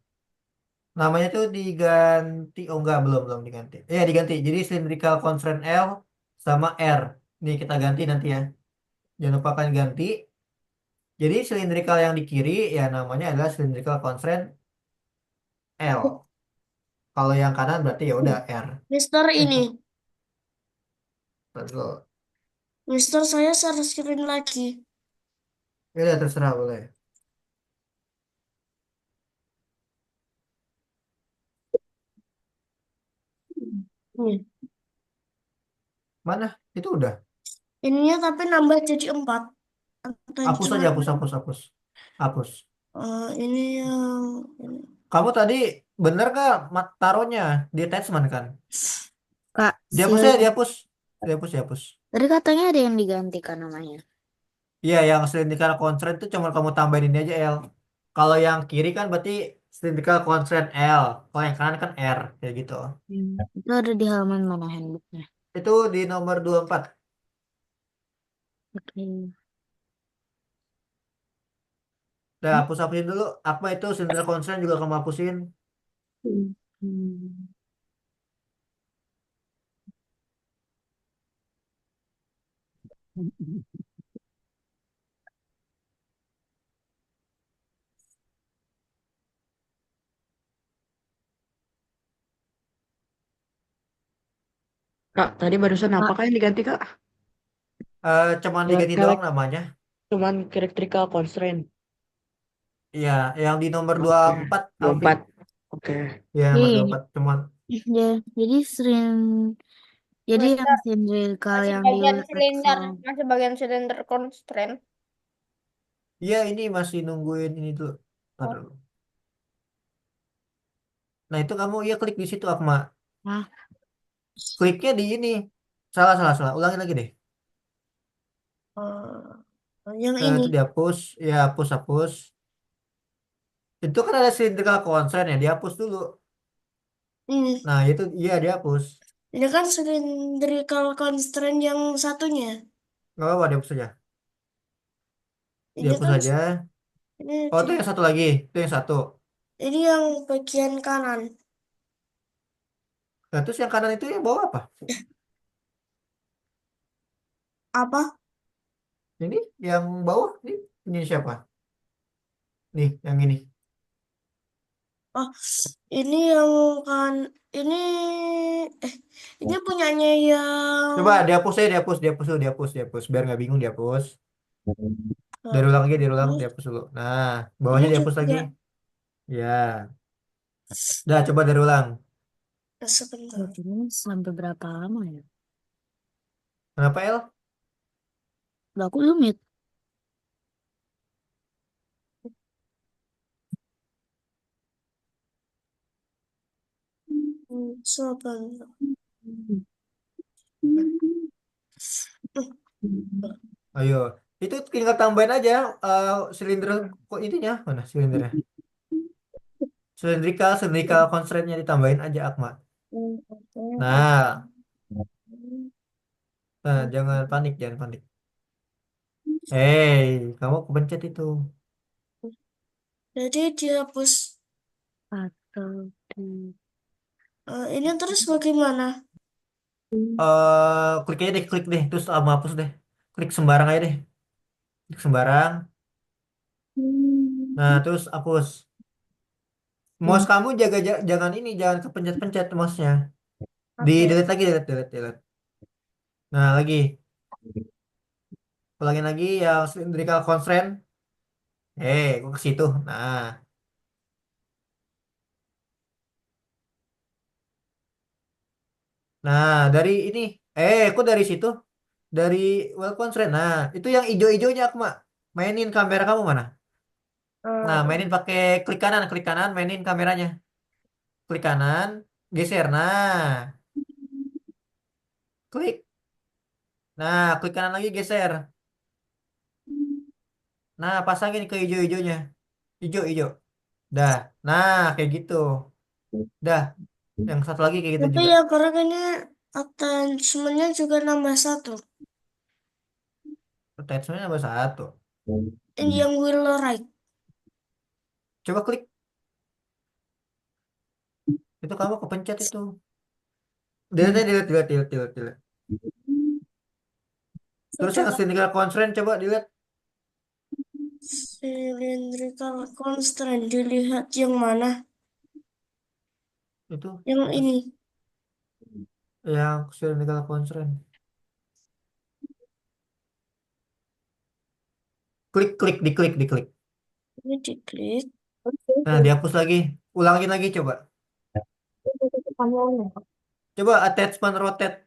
Namanya tuh diganti. Oh enggak, belum diganti. Diganti. Jadi cylindrical constraint L sama R. Nih kita ganti nanti ya. Jangan lupakan ganti. Jadi cylindrical yang di kiri ya namanya adalah cylindrical constraint L. Kalau yang kanan berarti ya udah R. Mister Eh, ini, betul. Mister saya share screen lagi. Ya udah terserah boleh. Nih, Mana? Itu udah. ininya tapi nambah jadi 4. Hapus aja, Attachment. hapus, hapus, hapus. Hapus. Ini yang ini. Kamu tadi bener gak taruhnya di attachment kan? Kak, Dihapus ya, dihapus. Dihapus, dihapus. tadi katanya ada yang digantikan namanya. Iya, yang cylindrical constraint itu cuma kamu tambahin ini aja L. Kalau yang kiri kan berarti cylindrical constraint L. Kalau yang kanan kan R. Kayak gitu. Itu ada di halaman mana handbooknya? Itu di nomor 24. Oke. Udah hapus-hapusin dulu. Apa itu cylindrical constraint juga kamu hapusin. Hmm. Kak, tadi barusan apa Kak, kak yang diganti kak? Cuman Buat diganti doang namanya. cuman electrical constraint. Iya, yang di nomor Oke. 24 Alfi. 24. Oke. Iya, nomor iya, 24 cuman. ya, jadi jadi yang Silinder. cylindrical Masih yang di bagian Will silinder. Axel. Masih bagian silinder constraint. Iya, ini masih nungguin ini dulu. Ntar Oh. dulu. Nah, itu kamu ya klik di situ Akma. Nah, Kliknya di ini. Salah, salah, salah. Ulangi lagi deh. Yang ini. Itu dihapus. Ya, hapus, hapus. Itu kan ada cylindrical constraint ya, dihapus dulu. Ini. Nah, itu iya dihapus. Ini kan cylindrical constraint yang satunya. Nggak apa-apa, dihapus saja. Ini Dihapus kan saja. ini, Oh, itu yang satu lagi. Itu yang satu. ini yang bagian kanan. Nah, terus yang kanan itu yang bawah apa? Apa? Ini yang bawah ini siapa? Nih, yang ini. Oh, ini yang kan ini ini punyanya yang Coba dihapus aja, dihapus, dihapus dulu, dihapus, dihapus. Biar nggak bingung, dihapus. Dari eh, ulang lagi, dari ulang, ini dihapus dulu. Nah, ini bawahnya dihapus lagi. juga Ya. Dah, coba dari ulang. sebentar. ini sampai berapa lama ya? Kenapa, El? Udah aku lumit. Sebentar. Ayo. Itu tinggal tambahin aja silinder kok ininya. Mana silindernya? Cylindrical constraint-nya ditambahin aja, Akma. Nah, nah, jangan panik, jangan panik. Kamu kepencet itu. Jadi dihapus. Atau di Ini terus bagaimana? Klik aja deh, klik deh, terus hapus deh. Klik sembarang aja deh, klik sembarang. Nah, terus hapus. Mouse kamu jangan ini, jangan kepencet-pencet mouse-nya. Di Oke. delete lagi, delete, delete, delete. Nah, lagi, ulangin lagi yang cylindrical constraint. Gua ke situ. Nah, nah dari ini, kok dari situ, dari well constraint. Nah, itu yang ijo-ijonya aku mah mainin kamera kamu mana? Nah, Eh, mainin pakai klik kanan, mainin kameranya. Klik kanan, geser. Nah, klik. Nah, klik kanan lagi geser. Nah, pasangin ke ijo-ijonya. Ijo, ijo. Dah. Nah, kayak gitu. Dah. Yang satu lagi kayak gitu tapi juga. ya karena ini attachment-nya juga nambah satu. Attachment nambah satu. Ini yang wheel right. Coba klik. Itu kamu kepencet itu. Delete, delete, delete, delete, delete, delete. Terus yang Coba cylindrical constraint coba dilihat. cylindrical constraint dilihat yang mana? Itu Yang ini. yang cylindrical constraint. Klik, klik, diklik, diklik. Ini diklik. Nah, dihapus lagi. Ulangin lagi coba. Coba attachment rotate.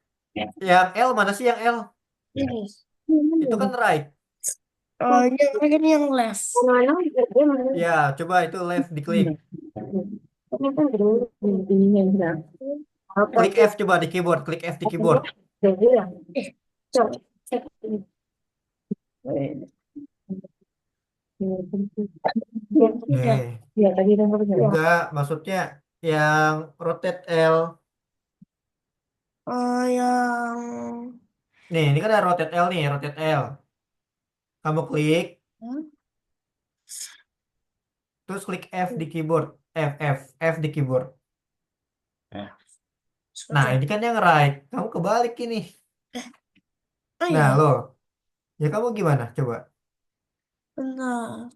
Yang L mana sih yang L? Ini. Itu kan right. Yang ini yang left. Ya, coba itu left diklik. Klik F coba di keyboard, klik F di keyboard. Udah. Eh, enggak, maksudnya yang rotate L. Yang Nih, ini kan ada rotate L nih, rotate L. Kamu klik, terus klik F di keyboard. F di keyboard. Nah, sudah. ini kan yang right. Kamu kebalik ini. Oh Nah, ya, lo, ya kamu gimana? Coba. benar.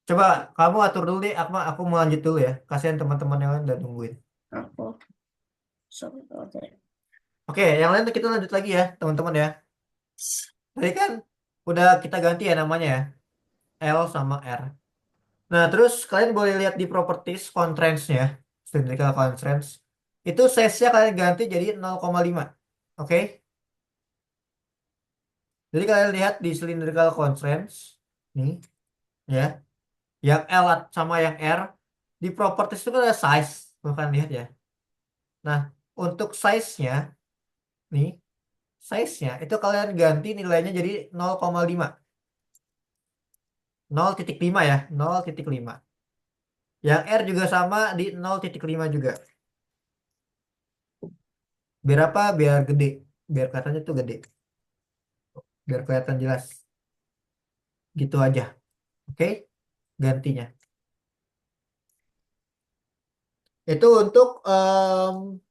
Coba kamu atur dulu deh. Aku mau lanjut dulu ya. Kasihan teman-teman yang lain udah nungguin. Aku. Oke. Oke, yang lain kita lanjut lagi ya, teman-teman ya. Tadi kan udah kita ganti ya namanya ya, L sama R. Nah, terus kalian boleh lihat di properties constraints-nya, cylindrical constraints. Itu size-nya kalian ganti jadi 0,5. Oke? Jadi kalian lihat di cylindrical constraints, nih, ya, yang L sama yang R, di properties itu kan ada size, bukan lihat ya. Nah, untuk size-nya, nih, size-nya itu kalian ganti nilainya jadi 0,5. 0,5 ya, 0,5. Yang R juga sama di 0,5 juga. Biar apa? Biar gede. Biar katanya tuh gede. Biar kelihatan jelas. Gitu aja. Oke? Gantinya. Itu untuk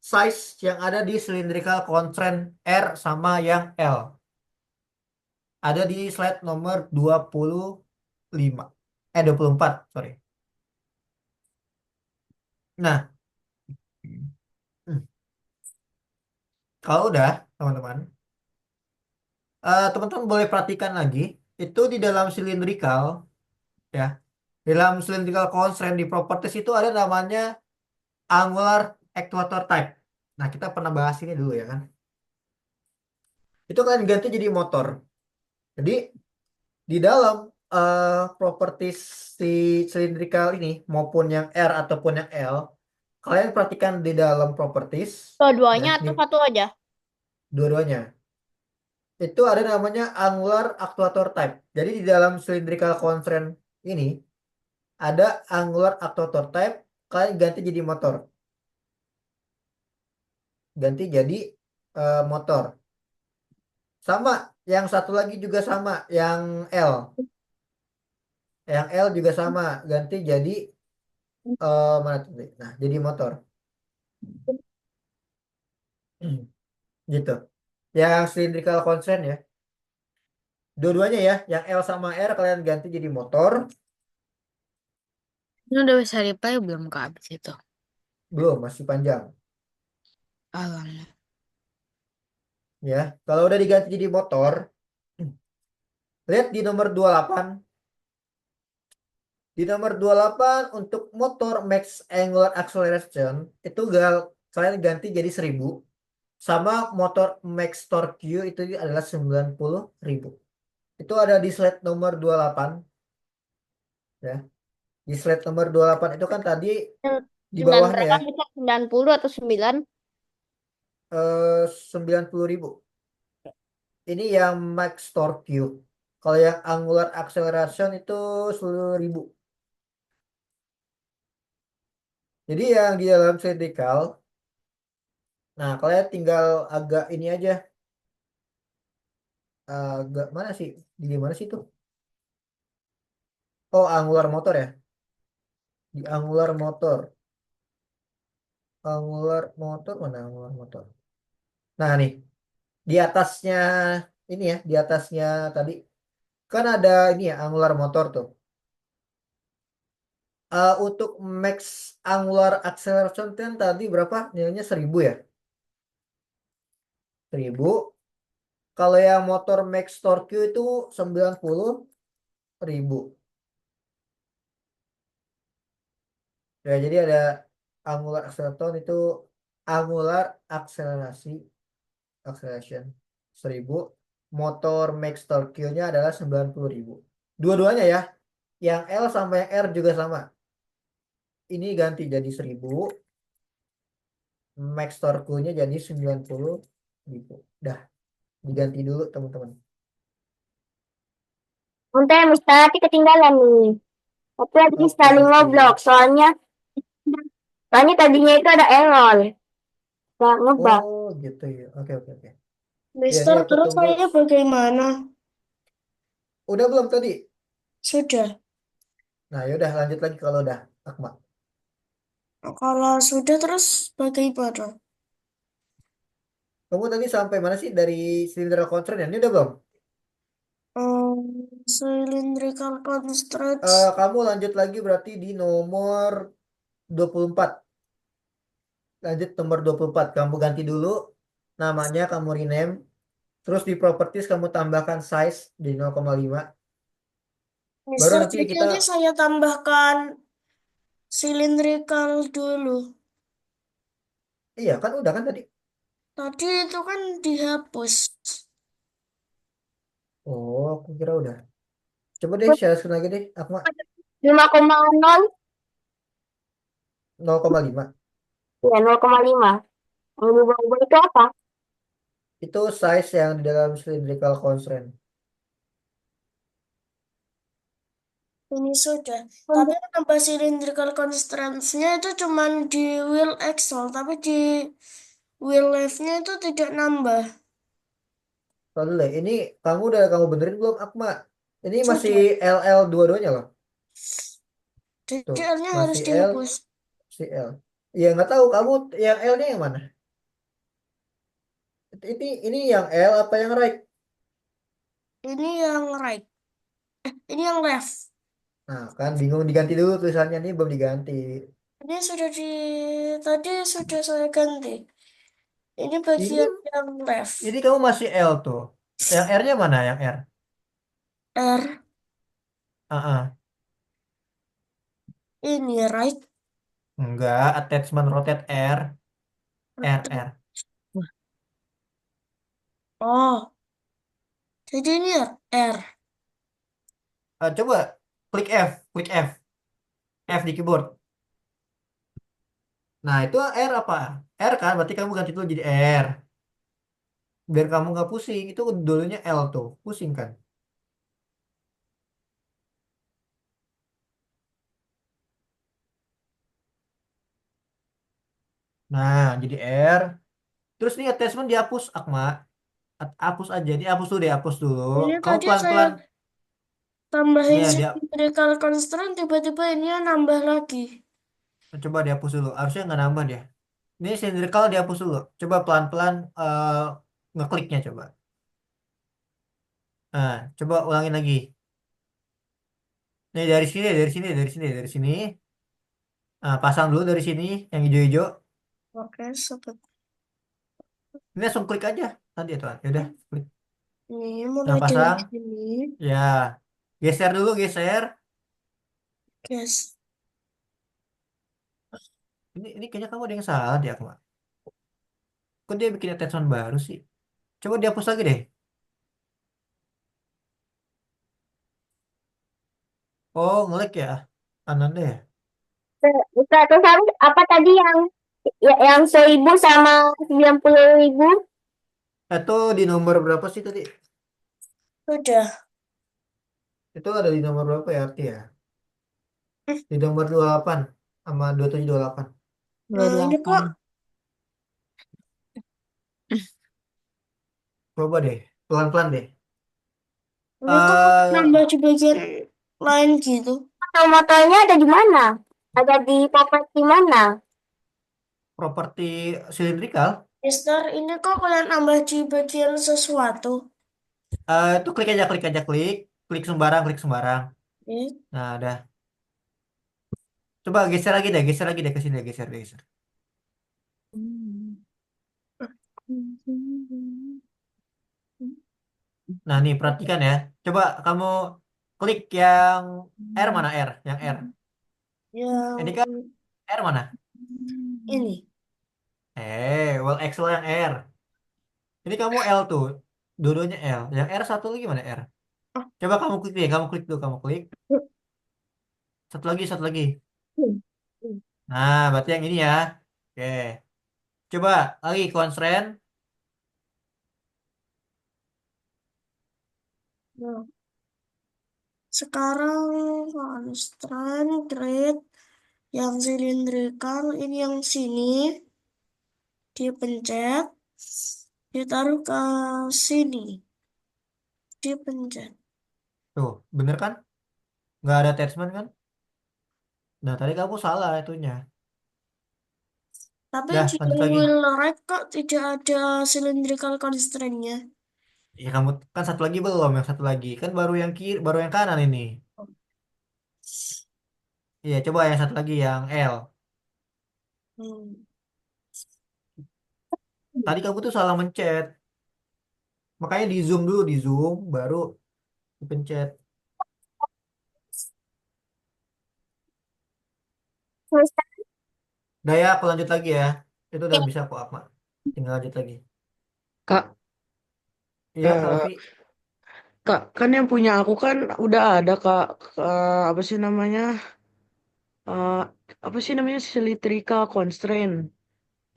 size yang ada di cylindrical constraint R sama yang L. Ada di slide nomor 25. 24, sorry. Nah, hmm, kalau udah, teman-teman, teman-teman boleh perhatikan lagi, itu di dalam cylindrical, ya, dalam cylindrical constraint di properties itu ada namanya angular actuator type. Nah, kita pernah bahas ini dulu ya kan. Itu kan ganti jadi motor. Jadi di dalam properties si cylindrical ini maupun yang R ataupun yang L, kalian perhatikan di dalam properties ya, Dua-duanya ini atau satu aja? dua-duanya. Itu ada namanya angular actuator type. Jadi di dalam cylindrical constraint ini ada angular actuator type, kalian ganti jadi motor. Ganti jadi motor. Sama, yang satu lagi juga sama, yang L. Yang L juga sama, ganti jadi mana tuh? Nah, jadi motor. Gitu. Yang cylindrical constraint ya. Dua-duanya ya, yang L sama R kalian ganti jadi motor. Ini udah bisa reply belum Kak abis itu? Belum, masih panjang. Alamak. Ya, kalau udah diganti jadi motor, lihat di nomor 28. Di nomor 28 untuk motor max angular acceleration itu kalian ganti jadi 1000. Sama motor max torque Q itu adalah 90.000. Itu ada di slide nomor 28 ya. Di slide nomor 28 itu kan tadi di Sembilan bawahnya berapa ya, bisa 90 atau 9? 90.000. Ini yang max torque Q. Kalau yang angular acceleration itu 10.000. Jadi yang di dalam cylindrical, nah kalian tinggal agak ini aja, agak mana sih? Di mana sih itu? Oh, angular motor ya. Di angular motor. Angular motor mana angular motor? Nah nih, di atasnya ini ya, di atasnya tadi kan ada ini ya angular motor tuh. Untuk max angular acceleration kan tadi berapa? Nilainya 1000 ya. 1000. Kalau yang motor max torque itu 90.000. Ya, jadi ada angular acceleration itu angular akselerasi acceleration 1000. Motor max torque-nya adalah 90.000. Dua-duanya ya. Yang L sama yang R juga sama. Ini ganti jadi 1000. Max torque-nya jadi 90.000. Dah, diganti dulu teman-teman. Bentar, Mister, nanti ketinggalan nih. Tapi lagi Oke, saling oke. ngobrol, soalnya tadinya itu ada error. Nggak ngebug. Oh, gitu ya. Oke, oke, oke. Ya, ini Mister, aku terus tunggu. saya bagaimana? Udah belum tadi? Sudah. Nah, yaudah lanjut lagi kalau udah, Akmal. Kalau sudah terus bagaimana? Kamu tadi sampai mana sih dari cylindrical constraint ya? Ini udah belum? Cylindrical constraints. Kamu lanjut lagi berarti di nomor 24. Lanjut nomor 24. Kamu ganti dulu namanya kamu rename, terus di properties kamu tambahkan size di 0,5. Baru Mister, nanti jadi kita, ini saya tambahkan cylindrical dulu. iya kan udah kan tadi. Tadi itu kan dihapus. Oh, aku kira udah. Coba deh share screen lagi deh. Aku mah 5,0 0,5. ya 0,5. Yang di bawah itu apa? Itu size yang di dalam cylindrical constraint. Ini sudah. Tapi nambah cylindrical constraints-nya itu cuman di wheel axle, tapi di wheel left-nya itu tidak nambah. Tahu dulu deh, ini kamu benerin belum, Akma? Ini masih Sudah. LL dua-duanya loh. Jadi Tuh, L-nya harus masih L, dihapus. si L. Ya nggak tahu kamu yang L-nya yang mana? Ini yang L apa yang right? Ini yang right. Ini yang left. Nah, kan bingung diganti dulu tulisannya ini belum diganti. Ini sudah tadi sudah saya ganti. Ini Ini bagian yang left. ini kamu masih L tuh. Yang R-nya mana yang R? R. Ah, ah. Ini right. Enggak, attachment rotate R, R, R. Oh, jadi ini ya R. Coba klik F, F di keyboard. Nah, itu R apa? R kan, berarti kamu ganti dulu jadi R. Biar kamu nggak pusing, itu dulunya L tuh, pusing kan? Nah, jadi R. Terus nih attachment dihapus, Akma. Hapus aja, dihapus dulu deh, hapus dulu. Ini Kamu tadi saya pelan-pelan, tambahin ya dia cylindrical constraint, tiba-tiba ini nambah lagi. coba dihapus dulu. Harusnya nggak nambah dia. Ini cylindrical dihapus dulu. Coba pelan-pelan ngekliknya coba. Nah, coba ulangin lagi. Nih dari sini. Nah, pasang dulu dari sini yang hijau-hijau. Oke, seperti Ini langsung klik aja. Tadi tuh, ya udah klik. ini Nah, mulai dari pasang. sini. Ya, geser dulu, geser. Guys, Ini kayaknya kamu ada yang salah deh, Akma. Kok dia bikin attachment baru sih? Coba dihapus lagi deh. Oh, ngelik ya. Ananda ya. Terus harus apa tadi yang 1.000 sama 90.000? Itu di nomor berapa sih tadi? sudah. Itu ada di nomor berapa ya arti ya? Di nomor 28 sama 27 28. Nah, ini kok 28. Coba deh, pelan-pelan deh. ini kok Eh nambah di bagian lain gitu. Motor-motornya ada di mana? Ada di properti mana? properti silindrikal. Mister, ini kok kalian nambah di bagian sesuatu? Itu klik sembarang, klik sembarang. Oke. Nah, udah. Coba geser lagi deh ke sini, geser, geser. Nah, nih perhatikan ya. Coba kamu klik yang R mana R? Yang R. Yang Ini kan R mana? ini. Well Excel yang R. Ini kamu L tuh. Dua-duanya L. Yang R satu lagi mana R? Coba kamu klik deh, kamu klik tuh, kamu klik. Satu lagi, satu lagi. Nah, berarti yang ini ya. Oke. Coba lagi constraint. Nah, sekarang constraint grade yang silindrikal ini yang sini dipencet, ditaruh ke sini, dipencet. Tuh, bener kan? Nggak ada attachment kan? Nah, tadi kamu salah itunya. Tapi Dah, di lanjut lagi. wheel right kok tidak ada cylindrical constraint-nya. Ya, kamu kan satu lagi belum, yang satu lagi. Kan baru yang kiri, baru yang kanan ini. Iya, coba yang satu lagi, yang L. Hmm. Tadi kamu tuh salah mencet. Makanya di zoom, baru dipencet. Udah ya, aku lanjut lagi ya. Itu udah bisa kok, Akma. Tinggal lanjut lagi. Kak, Iya, Kak eh, Alfi. Kak, kan yang punya aku kan udah ada Kak, apa sih namanya? Eh, apa sih namanya cylindrical constraint.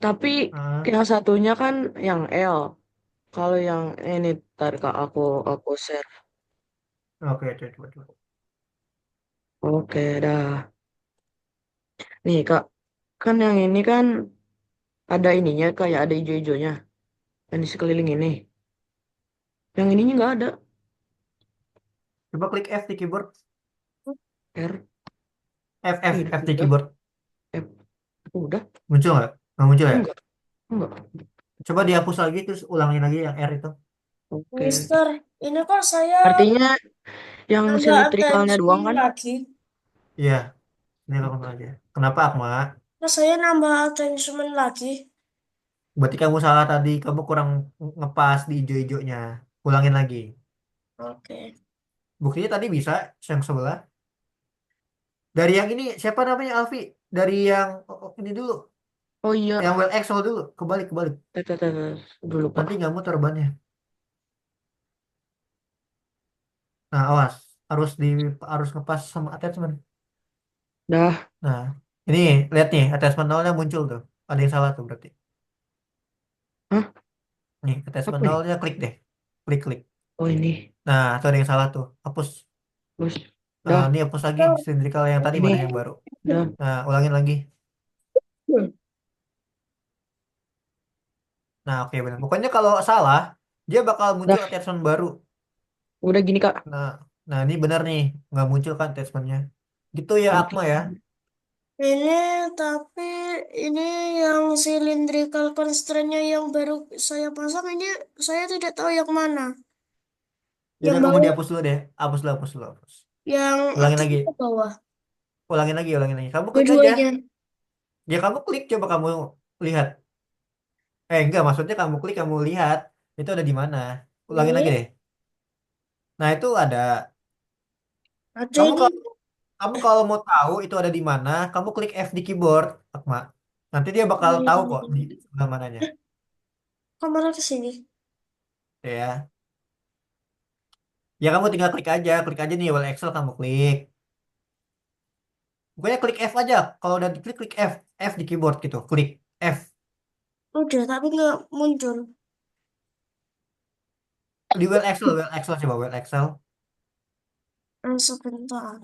Tapi Ah, yang satunya kan yang L. Kalau yang ini ntar Kak aku share. oke, coba, coba. Oke, dah. Nih Kak, kan yang ini kan ada ininya kayak ada hijau-hijaunya yang di sekeliling ini. Yang ininya nggak ada. Coba klik F di keyboard. R, F di udah, keyboard. F, udah, Muncul nggak? Nggak muncul ya? enggak, enggak. Coba dihapus lagi, terus ulangin lagi yang R itu. Oke. Mister, ini kok saya Artinya yang nambah silitrikalnya doang attachment kan? lagi. Iya, ini lakukan aja. Kenapa, Akma? Kok saya nambah attachment lagi. Berarti kamu salah tadi. Kamu kurang ngepas di hijau-hijaunya. Ulangin lagi. Oke. Buktinya tadi bisa, yang sebelah. Dari yang ini, siapa namanya Alfi? Dari yang ini dulu. Oh iya, Yang well Excel dulu. Kebalik, kebalik. dulu Pak. Nanti nggak muter bannya. Nah, awas. Harus harus ngepas sama attachment. Dah, Nah, ini lihat nih, attachment nolnya muncul tuh. Ada yang salah tuh berarti. hah? Nih, attachment Apa nih? nolnya klik deh. Klik, klik. Oh ini, Nah, itu ada yang salah tuh. Hapus. bos. Nah, Dah, ini hapus lagi. Cylindrical yang tadi ini, mana yang baru. dah. Nah, ulangin lagi. Nah, oke benar. Pokoknya kalau salah, dia bakal muncul Dah, attachment baru. udah gini Kak. Nah, nah ini benar nih. Nggak muncul kan attachmentnya. Gitu ya, Oke. Akma ya. Ini tapi ini yang cylindrical constraint-nya yang baru saya pasang ini saya tidak tahu yang mana. Yang Yaudah, kamu bawah, dihapus dulu deh. Hapus dulu, hapus dulu, hapus. yang Ulangin atas lagi. ke bawah. Ulangin lagi, ulangin lagi. Kamu klik aja. Dua-duanya. Ya kamu klik, coba kamu lihat. Enggak, maksudnya kamu klik, kamu lihat. Itu ada di mana. Ulangin lagi Ini deh. Nah, itu ada. ada Kamu ini. kalau kamu kalau mau tahu itu ada di mana, kamu klik F di keyboard, Akma. Nanti dia bakal tahu kok di sebelah mananya. Kemana ke sini? Ya. Ya kamu tinggal klik aja nih wall Excel kamu klik. Pokoknya klik F aja. Kalau udah diklik klik F, F di keyboard gitu. Klik F Udah, tapi nggak muncul. di wall Excel coba wall Excel. Sebentar.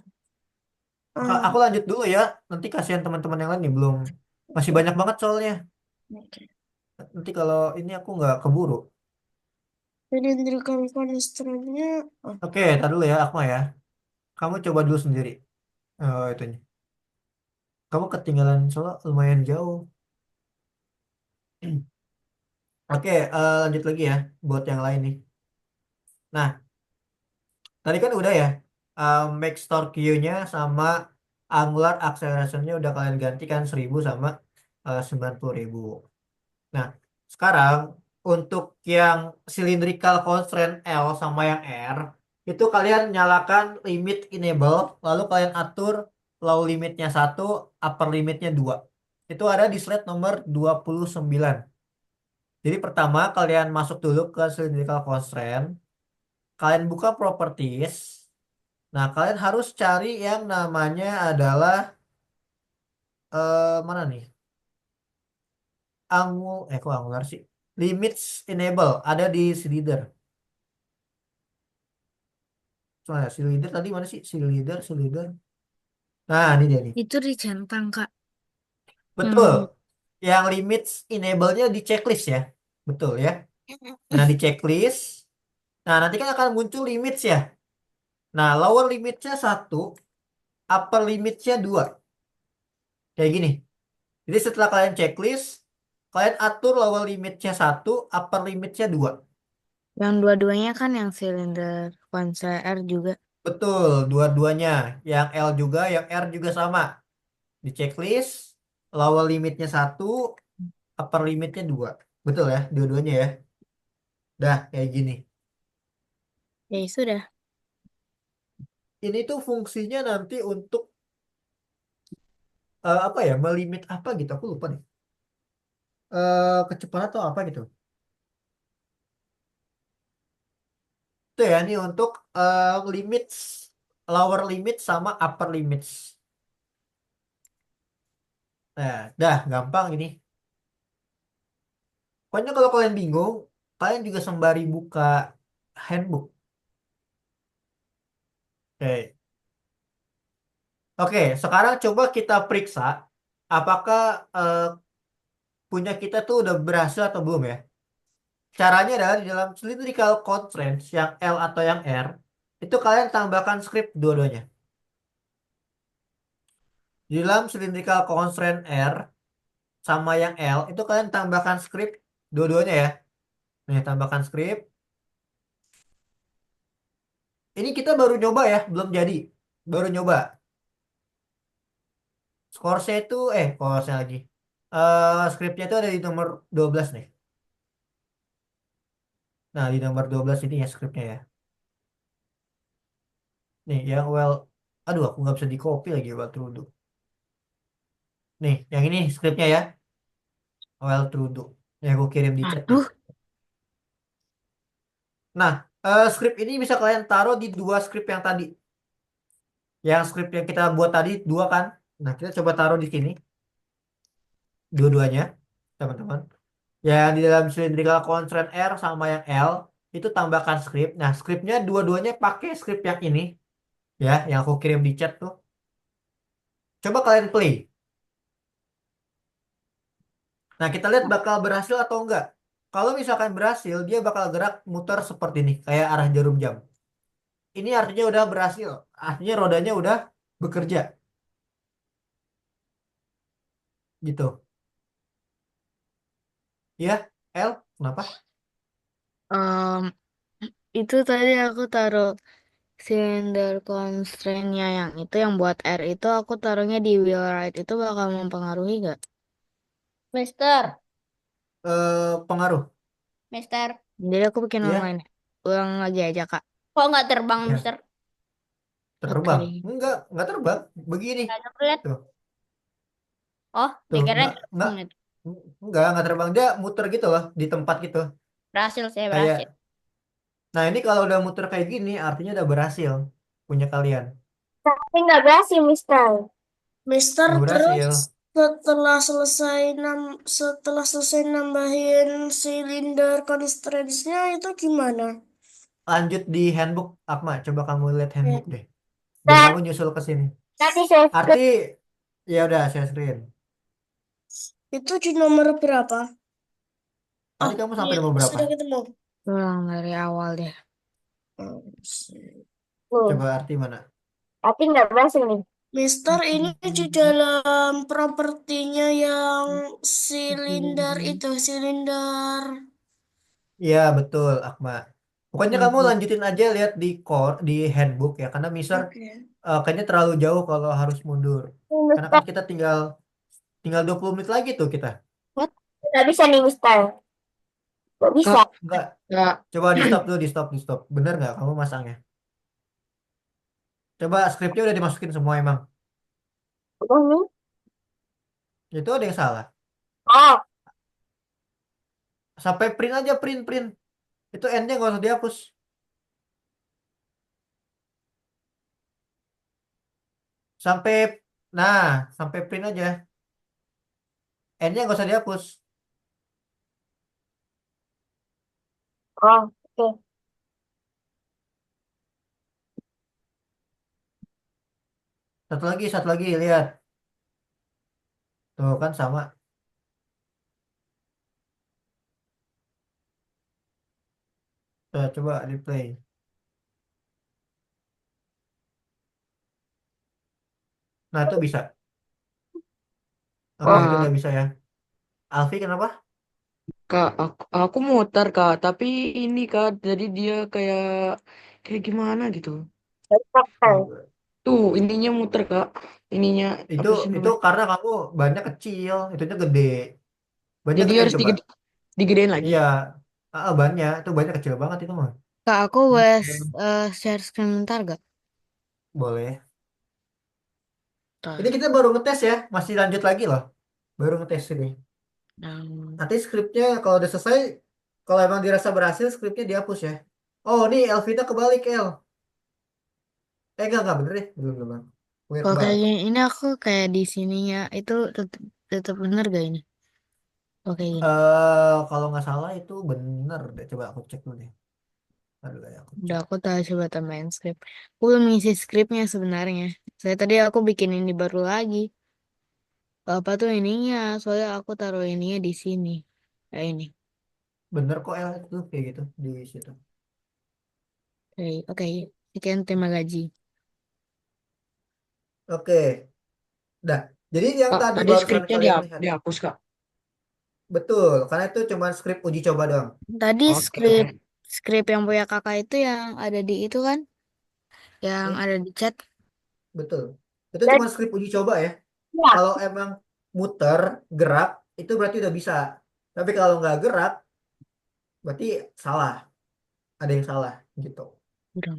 Aku Hmm, lanjut dulu ya. Nanti kasihan teman-teman yang lain nih belum masih oke. banyak banget soalnya. Oke. Nanti kalau ini aku nggak keburu. Cylindrical constraint-nya. Oh, Oke, tar dulu ya Akma ya. Kamu coba dulu sendiri. Itunya. Kamu ketinggalan soalnya lumayan jauh. Oke, lanjut lagi ya buat yang lain nih. Nah, tadi kan udah ya, max torque-nya sama angular acceleration-nya udah kalian ganti kan 1000 sama 90.000. Nah, sekarang untuk yang cylindrical constraint L sama yang R, itu kalian nyalakan limit enable, lalu kalian atur low limitnya 1, upper limitnya 2. Itu ada di slide nomor 29. Jadi pertama kalian masuk dulu ke cylindrical constraint, kalian buka properties. Nah, kalian harus cari yang namanya adalah mana nih? Kok angular sih? Limits enable ada di cylinder. Soalnya cylinder tadi mana sih? Cylinder. Nah, ini dia nih. Itu dicentang, Kak. Betul. Yang Yang limits enable-nya di checklist ya. Betul ya. Nah, di checklist. Nah, nanti kan akan muncul limits ya. Nah, lower limitnya 1, upper limitnya 2. Kayak gini. Jadi setelah kalian checklist, kalian atur lower limitnya 1, upper limitnya 2. yang dua-duanya kan yang silinder konser R juga. Betul, dua-duanya. Yang L juga, yang R juga sama. Di checklist, lower limitnya 1, upper limitnya 2. Betul ya, dua-duanya ya. Dah, kayak gini. Ya sudah. Ini tuh fungsinya nanti untuk apa ya, melimit apa gitu. Aku lupa nih. Kecepatan atau apa gitu. Itu ya, ini untuk limits, lower limit sama upper limits. Nah, dah gampang ini. Pokoknya kalau kalian bingung, kalian juga sembari buka handbook. Oke. Oke, sekarang coba kita periksa apakah punya kita tuh udah berhasil atau belum ya. Caranya adalah di dalam cylindrical constraints yang L atau yang R, itu kalian tambahkan script dua-duanya. Di dalam cylindrical constraint R sama yang L, itu kalian tambahkan script dua-duanya ya. Nih, tambahkan script. Ini kita baru nyoba ya, belum jadi. Baru nyoba. Scoresnya itu, scoresnya lagi. Scriptnya itu ada di nomor 12 nih. Nah, di nomor 12 ini ya scriptnya ya. Nih, yang aduh aku nggak bisa di copy lagi well true do. Nih, yang ini scriptnya ya, well true do. Yang aku kirim di chat nih. Aduh, Nah, script ini bisa kalian taruh di dua script yang tadi. Yang script yang kita buat tadi dua kan. Nah, kita coba taruh di sini, dua-duanya, teman-teman. Yang di dalam cylindrical constraint R sama yang L, itu tambahkan script. Nah, scriptnya dua-duanya pakai script yang ini, ya, yang aku kirim di chat tuh. Coba kalian play. Nah, kita lihat bakal berhasil atau enggak. Kalau misalkan berhasil, dia bakal gerak muter seperti ini, kayak arah jarum jam. Ini artinya udah berhasil. Artinya rodanya udah bekerja. Gitu. Ya, L, kenapa? em, itu tadi aku taruh silinder constraint-nya yang itu yang buat R itu aku taruhnya di wheelwright itu bakal mempengaruhi gak? Mister, Pengaruh. Mister. Jadi aku bikin Ya, online. Ulang lagi aja, Kak. Kok nggak terbang, ya, Mister? Oke terbang. deh. Enggak terbang. Begini. Nggak ada lihat. Tuh, Oh, tuh, dikirain enggak, terbang itu. enggak terbang. Dia muter gitu loh, di tempat gitu. Berhasil, saya berhasil. Kayak, nah ini kalau udah muter kayak gini, artinya udah berhasil punya kalian. Tapi nggak berhasil, Mister. Mister, Nggak terus berhasil. setelah selesai nambahin silinder constraints-nya itu gimana? Lanjut di handbook, Akma. Coba kamu lihat Ya. handbook deh. Dan Dan kamu nyusul ke sini. nanti saya Arti, ya udah, share screen. Itu di nomor berapa? Tadi Oh, kamu iya, sampai nomor berapa? sudah ketemu. Ulang dari awal deh. Oh, Coba arti mana? tapi nggak berhasil nih. Mister, ini di dalam propertinya yang silinder. Iya, betul, Akma. Pokoknya kamu Mhm. lanjutin aja lihat di core, di handbook ya. Karena Mister Oke. kayaknya terlalu jauh kalau harus mundur. Karena Mister, kan kita tinggal tinggal 20 menit lagi tuh kita. nggak bisa nih, Mister. Nggak bisa. Kak, Enggak, Kak, coba di stop dulu, di stop. Bener nggak kamu masangnya? Coba skripnya udah dimasukin semua emang. Udah nih. Itu ada yang salah. Oh, Sampai print aja, print. Itu N-nya nggak usah dihapus. Sampai, nah, sampai print aja. N-nya nggak usah dihapus. oh, oke. Satu lagi, lihat. Tuh kan sama. Tuh, coba replay. Nah, itu bisa. Oke, itu ah, udah bisa ya. Alfi kenapa? Kak, aku muter Kak, tapi ini Kak, jadi dia kayak gimana gitu. Oh, Tuh, ininya muter Kak. Ininya itu apa sih itu namanya? karena kamu bannya kecil, itunya gede. Bannya Jadi gede harus coba. digede, digedein lagi. Iya, banyak. Itu banyak kecil banget itu mah. Kak, aku Hmm. share screen bentar gak? Boleh. Ini Bentar. kita baru ngetes ya, masih lanjut lagi loh. Baru ngetes ini. Um, Nanti skripnya kalau udah selesai, kalau emang dirasa berhasil, skripnya dihapus ya. Oh, nih Elvita kebalik, El. Enggak, bener deh. Belum, belum. Mungkin Kalau kayak kebalik. gini, ini aku kayak di sininya itu tetap bener gak ini? Oke gini. Kalau nggak salah itu bener deh. Coba aku cek dulu deh. Aduh, ya, aku Udah cek. aku tahu coba tambahin skrip. Aku belum ngisi skripnya sebenarnya. Saya tadi aku bikin ini baru lagi. Apa tuh ininya? Soalnya aku taruh ininya di sini. Kayak ini. Bener kok El itu kayak gitu di situ. Oke, oke. Sekian terima gaji. Oke, dah. Jadi yang Kak, tadi tadi barusan skripnya kalian lihat, dihapus, Kak. betul. Karena itu cuma skrip uji coba doang. Tadi Oke, skrip oke. skrip yang punya kakak itu yang ada di itu kan? Yang Hmm, ada di chat. betul. Itu Dan cuma skrip uji coba ya. ya, Kalau emang muter, gerak, itu berarti udah bisa. Tapi kalau nggak gerak, berarti salah. Ada yang salah gitu. Udah.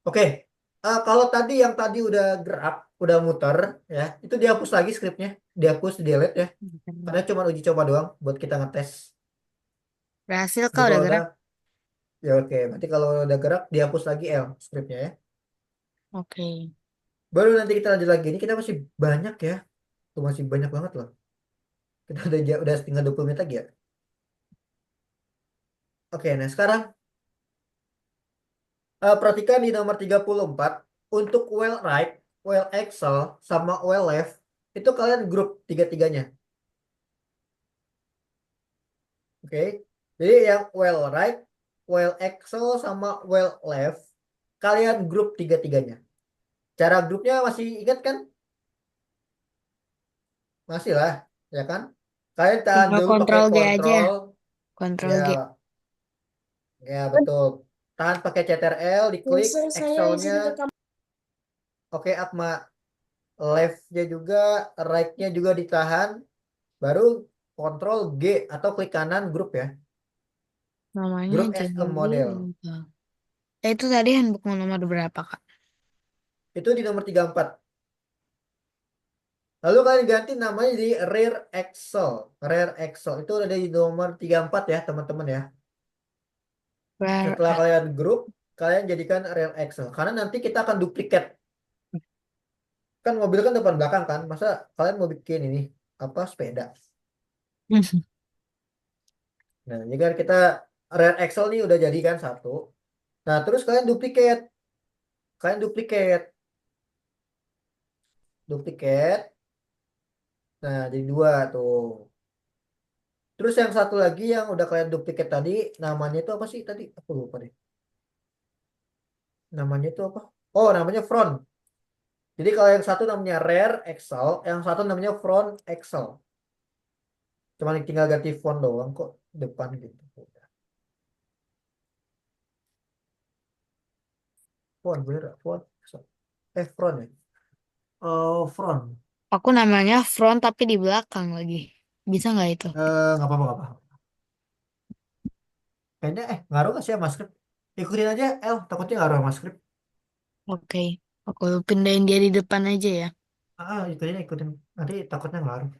Oke, kalau tadi yang tadi udah gerak, udah muter, ya, itu dihapus lagi skripnya, dihapus, di delete ya, karena cuma uji coba doang buat kita ngetes. Berhasil Jadi kau udah kalau udah, gerak? ya oke, berarti kalau udah gerak, dihapus lagi skripnya ya. Oke. Baru nanti kita lanjut lagi. Ini kita masih banyak ya, tuh masih banyak banget loh. Kita udah tinggal 20 menit lagi ya. Oke, nah sekarang perhatikan di nomor 34 untuk well right, well Excel, sama well left itu kalian grup tiga-tiganya. Oke. Jadi yang well right, well Excel sama well left kalian grup tiga-tiganya. Cara grupnya masih ingat kan? Masih lah, ya kan? Kalian tahan Tinggal dulu pakai kontrol G aja. kontrol, Kontrol ya, G. ya betul. Tahan pakai CTRL, diklik User saya Excelnya. izin ke kamar. Oke, Akma, left-nya juga, right-nya juga ditahan, baru kontrol G atau klik kanan grup ya. Namanya Grup as jadi a model. lupa. Itu tadi handbook nomor berapa, Kak? Itu di nomor 34. Lalu kalian ganti namanya di Rear Excel. Rear Excel itu ada di nomor 34 ya teman-teman ya. Where Setelah kalian grup, kalian jadikan Rear Excel. Karena nanti kita akan duplikat. Kan mobil kan depan belakang kan. Masa kalian mau bikin ini apa sepeda. Nah, jadi kan kita Rear Excel nih udah jadi kan satu. Nah, terus kalian duplikat. Kalian duplikat. Duplikat. Nah, jadi dua tuh. Terus yang satu lagi yang udah kalian duplikat tadi, namanya itu apa sih tadi? Aku lupa deh. Namanya itu apa? Oh, namanya front. Jadi kalau yang satu namanya rear Excel, yang satu namanya front Excel. Cuma tinggal ganti font doang kok depan gitu. Font bener, font. Front ya. Oh, front. aku namanya front tapi di belakang lagi. Bisa nggak itu? Nggak apa-apa, nggak apa-apa. Kayaknya ngaruh nggak sih sama script? Ikutin aja, takutnya ngaruh sama script. Oke. Aku pindahin dia di depan aja ya. Ikutin. Nanti takutnya ngaruh.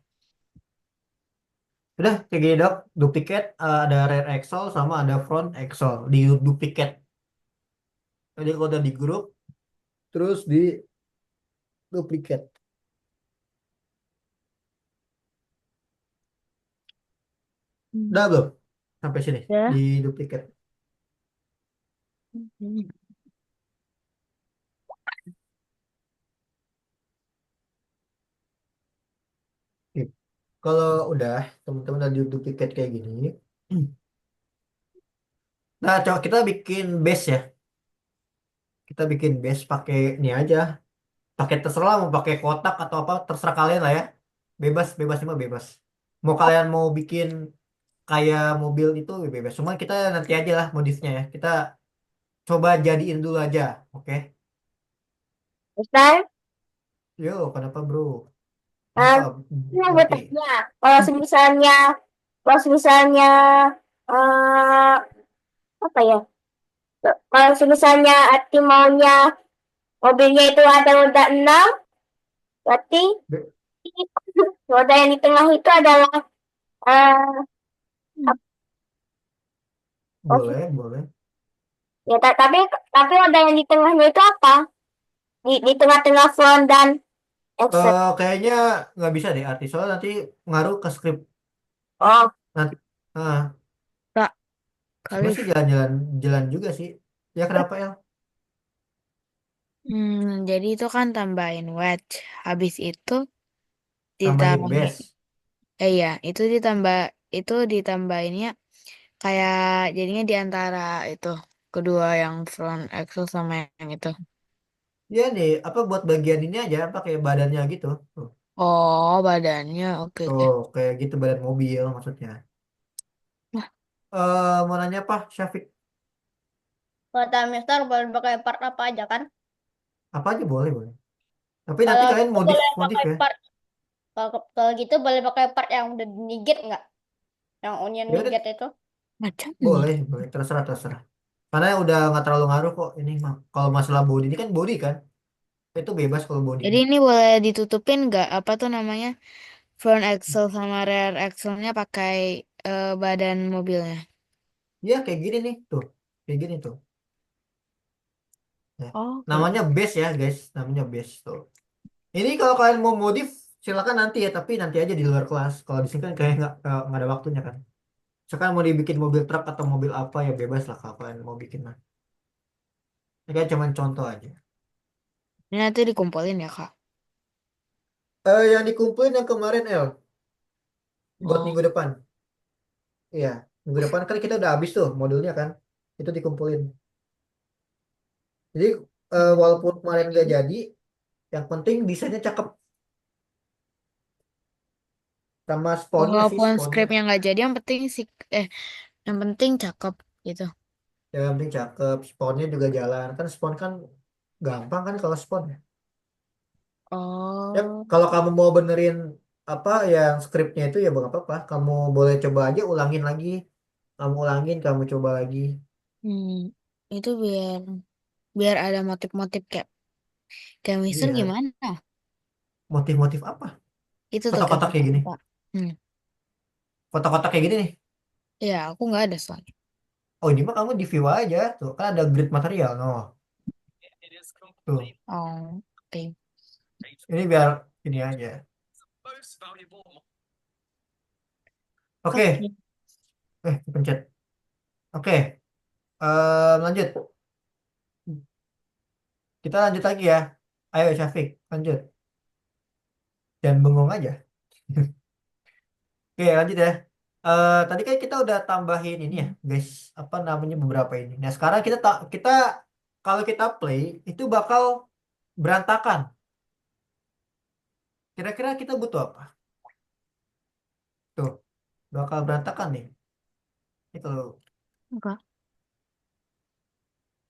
Udah, kayak gini dok. Duplicate, ada rear Excel sama ada front Excel. Di duplicate. Jadi kalau udah di grup, terus di duplicate. Udah belum? Sampai sini. Di Ya. duplicate. Oke. Kalau udah, teman-teman udah di duplicate kayak gini. Nah, coba kita bikin base ya. Kita bikin base pakai ini aja. Pakai terserah mau pakai kotak atau apa, terserah kalian lah ya. Bebas, bebas ini mah bebas. Mau kalian mau bikin kayak mobil itu bebas. Cuma kita nanti aja lah modifnya ya. Kita coba jadiin dulu aja. Oke. Ustaz, Yo, kenapa bro? Nah, Apa ini yang berarti? bertanya. Kalau misalnya, kalau misalnya, eh apa ya? Kalau misalnya arti maunya mobilnya itu ada roda 6, berarti Be- roda yang di tengah itu adalah eh Boleh, boleh. ya tapi roda yang di tengahnya itu apa? Di tengah-tengah front dan exit. Kayaknya nggak bisa deh artis soalnya nanti ngaruh ke skrip. Oh, Nanti, Kak, sebenarnya sih Khalif. jalan-jalan jalan juga sih. Ya kenapa El? Jadi itu kan tambahin wedge. Habis itu Tambahin ditaruhin, bass. ya, itu ditambahinnya kayak jadinya di antara itu kedua yang front axle sama yang itu. Ya nih, apa buat bagian ini aja pakai badannya gitu. Tuh, Oh, badannya oke oke. tuh kayak gitu badan mobil maksudnya. Nah, Mau nanya apa, Syafiq? Kata Mister boleh pakai part apa aja kan? Apa aja boleh, boleh. Tapi nanti Kalau kalian gitu modif boleh modif pakai ya. part. Kalau gitu boleh pakai part yang udah digigit nggak? Yang onion Ya udah, nugget itu. macam nih. boleh, boleh. Terserah, terserah. Karena udah nggak terlalu ngaruh kok ini mah. Kalau masalah body ini kan body kan, itu bebas kalau body Jadi mah. ini boleh ditutupin nggak apa tuh namanya front axle sama rear axle-nya pakai badan mobilnya. Ya kayak gini nih, tuh, kayak gini tuh. Ya. Oke. Namanya base ya guys, namanya base tuh. Ini kalau kalian mau modif silakan nanti ya, tapi nanti aja di luar kelas. Kalau di sini kan kayak nggak ada waktunya kan. Sekarang mau dibikin mobil truk atau mobil apa ya bebas lah kalau kalian mau bikin mah. Ini kan cuma contoh aja. Ini nanti dikumpulin ya Kak. Yang dikumpulin yang kemarin El, buat Oh. minggu depan. Iya, minggu depan kan kita udah habis tuh modulnya kan. Itu dikumpulin. Jadi walaupun kemarin nggak jadi, yang penting desainnya cakep sama spawnnya sih Walaupun spawnnya. skripnya nggak jadi, yang penting sih, yang penting cakep gitu. Yang penting cakep, spawnnya juga jalan. Kan spawn kan gampang kan kalau spawn ya. Ya, Oh, kalau kamu mau benerin apa yang skripnya itu ya nggak apa-apa. Kamu boleh coba aja ulangin lagi. Kamu ulangin, kamu coba lagi. hmm, itu biar biar ada motif-motif kayak Mister Iya, gimana? motif-motif apa? Itu tuh kayak Kotak-kotak kayak gini. kotak-kotak. Hmm. Kotak-kotak kayak gini nih. Ya, aku nggak ada soalnya. Oh, ini mah kamu di view aja. Tuh, kan ada grid material. No. Tuh, Oh, oke. ini biar ini aja. Oke, Oke. pencet. Oke, lanjut. Kita lanjut lagi ya. Ayo, Syafiq, lanjut. Jangan bengong aja. Oke, lanjut ya. Tadi kan kita udah tambahin ini ya, guys. Apa namanya beberapa ini. Nah, sekarang kita kalau kita play itu bakal berantakan. Kira-kira kita butuh apa? Tuh, bakal berantakan nih. Ini kalau Oke.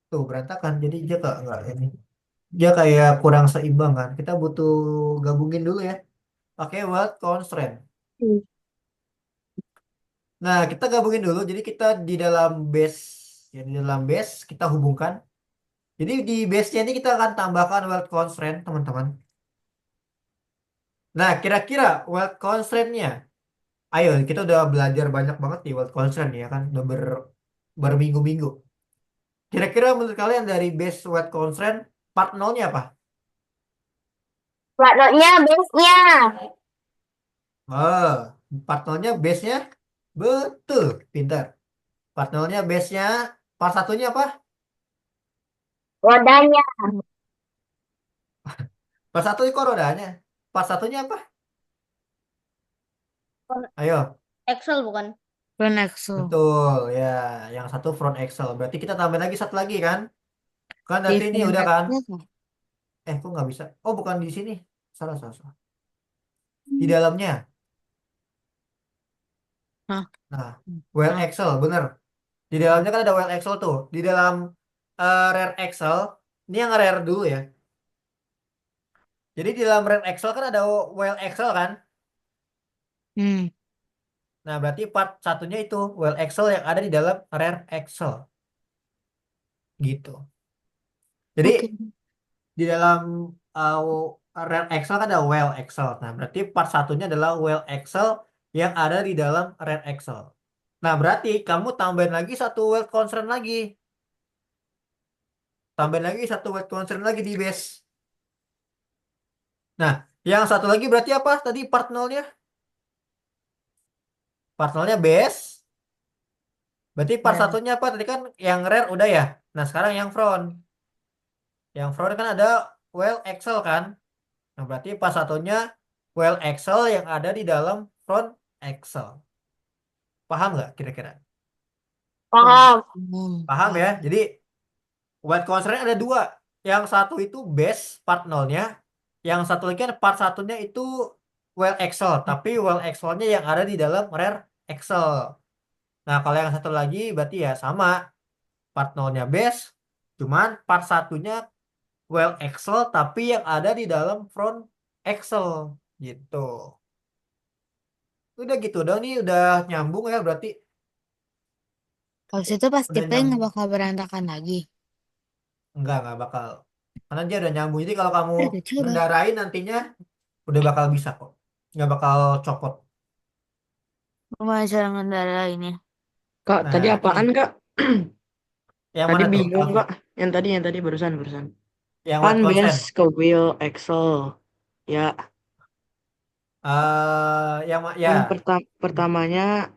tuh berantakan, jadi dia nggak ini. Dia kayak kurang seimbang kan. Kita butuh gabungin dulu ya. Pakai word constraint. hmm. Nah, kita gabungin dulu. Jadi kita di dalam base, ya di dalam base kita hubungkan. Jadi di base-nya ini kita akan tambahkan weld constraint, teman-teman. Nah, kira-kira weld constraint-nya, ayo kita udah belajar banyak banget di weld constraint ya kan, udah berminggu-minggu. Kira-kira menurut kalian dari base weld constraint, part nolnya apa? Warnanya base-nya. Oh, part nolnya base-nya, betul, pintar. Part nolnya base-nya, part satunya apa? Rodanya. Part satu kok rodanya. Part satunya apa? Ayo. Excel bukan? Front axle. Betul, ya. Yang satu front axle. Berarti kita tambah lagi satu lagi kan? Kan Di berarti ini front udah kan? axle kah? Kok nggak bisa? Oh, bukan di sini. Salah, salah, salah. Di dalamnya. Hah? Nah, well Hah? axle, bener. Di dalamnya kan ada well axle tuh. Di dalam rear axle, ini yang rear dulu ya. Jadi di dalam rear axle kan ada wheel axle kan? Hmm, Nah, berarti part satunya itu wheel axle yang ada di dalam rear axle gitu. Jadi oke. di dalam uh, rear axle kan ada wheel axle. Nah, berarti part satunya adalah wheel axle yang ada di dalam rear axle. Nah, berarti kamu tambahin lagi satu wheel constraint lagi. Tambahin lagi satu wheel constraint lagi di base. Nah, yang satu lagi berarti apa? Tadi part nolnya? Part nolnya base. Berarti part Ya. satunya apa? Tadi kan yang rear udah ya. Nah, sekarang yang front. Yang front kan ada wheel axle kan? Nah, berarti part satunya wheel axle yang ada di dalam front axle. Paham nggak kira-kira? Paham. Paham ya? Jadi wheel constraint ada dua. Yang satu itu base part nolnya. Yang satu lagi kan part satunya itu wheel axle. Tapi wheel axle-nya yang ada di dalam rear axle. Nah, kalau yang satu lagi berarti ya sama. Part nolnya base. Cuman part satunya well Excel tapi yang ada di dalam front Excel gitu. Udah gitu dong nih udah nyambung ya berarti Habis itu pas di udah play nggak nyambung. bakal berantakan lagi. Enggak bakal. Karena dia udah nyambung. Jadi kalau kamu Udah coba. ngendarain nantinya udah bakal bisa kok. Nggak bakal copot. Gimana cara ngendarainnya? Kak, tadi Nah, apaan, nih Kak? yang Tadi mana tuh, bingung, Alfi? Kak. Yang tadi barusan. Yang Kan what base consent? ke wheel axle. Ya, Ya, yang pertamanya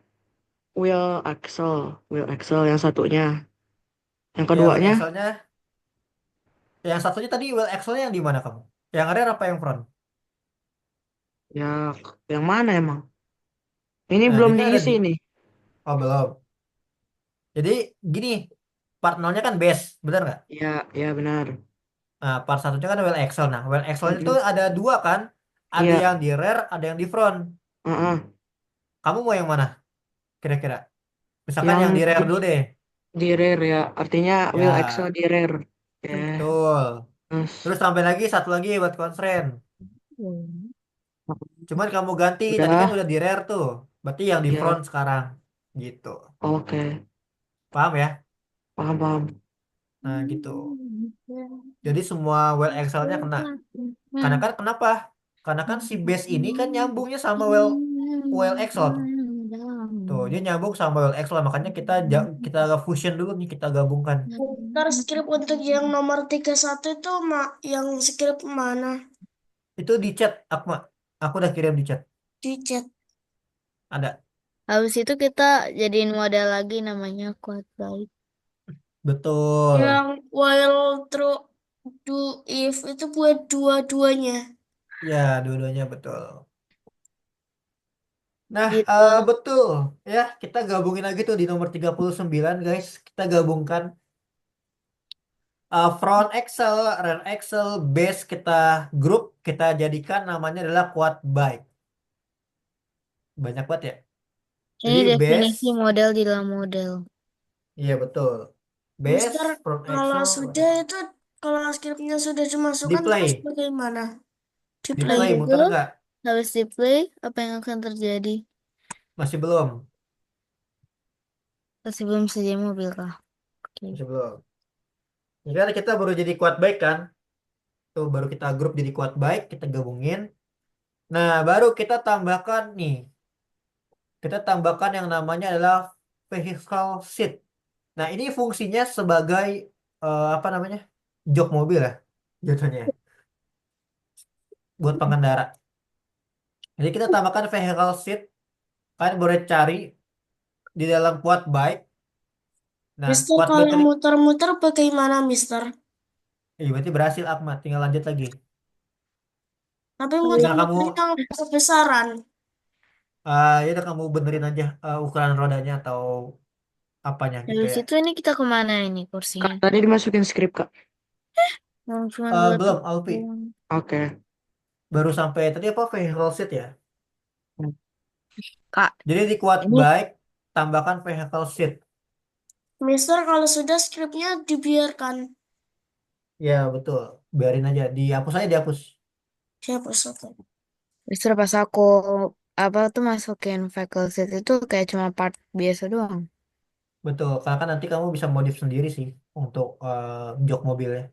wheel axle yang satunya. Yang ya well keduanya, Excelnya. Yang satunya tadi well Excelnya yang di mana kamu? Yang rear apa yang front? ya yang mana emang? Ini Nah, belum jadi kan ada diisi di. nih. Oh belum. Jadi gini, part nolnya kan base, bener nggak? Ya, ya benar. Nah, part satunya kan well Excel. Nah, well Excel itu Mm-mm. ada dua kan? Ada Iya, yang di rear, ada yang di front. heeh. Kamu mau yang mana kira-kira? Misalkan Yang yang di rear di, dulu deh. di rear ya, artinya wheel axle Ya, di rear. Ya, betul. terus Terus sampai lagi satu lagi buat constraint. Hmm. Cuman kamu ganti, tadi kan udah, udah di rear tuh. Berarti yang di front ya, sekarang. Gitu. oke, Paham ya? paham. Nah, gitu. Jadi semua well Excel-nya kena. Karena kan kenapa? Karena kan si base ini kan nyambungnya sama well Excel tuh. Tuh, dia nyambung sama well Excel. Makanya kita fusion dulu nih, kita gabungkan. Ntar skrip untuk yang nomor 31 itu yang skrip mana? Itu di chat, Akma. Aku udah kirim di chat. Di chat. Ada. Habis itu kita jadiin model lagi namanya quad bike. Betul. Yang while true do if itu buat dua-duanya. Ya, dua-duanya betul. Nah, Gitu. betul. Ya, kita gabungin lagi tuh di nomor 39 guys. Kita gabungkan front Excel, rear Excel, base kita grup, kita jadikan namanya adalah quad bike. Banyak banget ya. Ini Jadi base, definisi model di dalam model. iya betul. Base, Mister, front kalau Excel, rear sudah Excel. itu, kalau skripnya sudah Di dimasukkan terus play, bagaimana? Di di play. Habis play itu, muter nggak? habis di play, apa yang akan terjadi? Masih belum, Masih belum saja mobil kah? Oke. masih belum. Ini kan kita baru jadi quad bike kan? Tuh baru kita grup jadi quad bike, kita gabungin. Nah, baru kita tambahkan nih. Kita tambahkan yang namanya adalah vehicle seat. Nah, ini fungsinya sebagai apa namanya? Jok mobil ya, jatuhnya ya, buat pengendara. Jadi kita tambahkan vehicle seat. Kalian boleh cari di dalam quad bike. Nah, Mister, quad bike kalau tadi, muter-muter bagaimana, Mister? berarti berhasil Ahmad. Tinggal lanjut lagi. Tapi Tinggal muter-muter kamu, yang besar-besaran. ya udah kamu benerin aja ukuran rodanya atau apanya gitu Habis ya. itu ini kita kemana ini Kak, kursinya? tadi dimasukin skrip, Kak. Yang cuma buat Belum, Alfi. doang. Oke. Baru sampai tadi apa vehicle seat ya. Kak, Jadi di quad ini bike tambahkan vehicle seat. Mister, kalau sudah skripnya dibiarkan. Ya betul. Biarin aja. Dihapus aja dihapus. Dihapus, oke. Justru pas aku apa tuh masukin faculty itu kayak cuma part biasa doang. Betul, karena kan nanti kamu bisa modif sendiri sih untuk jok mobilnya.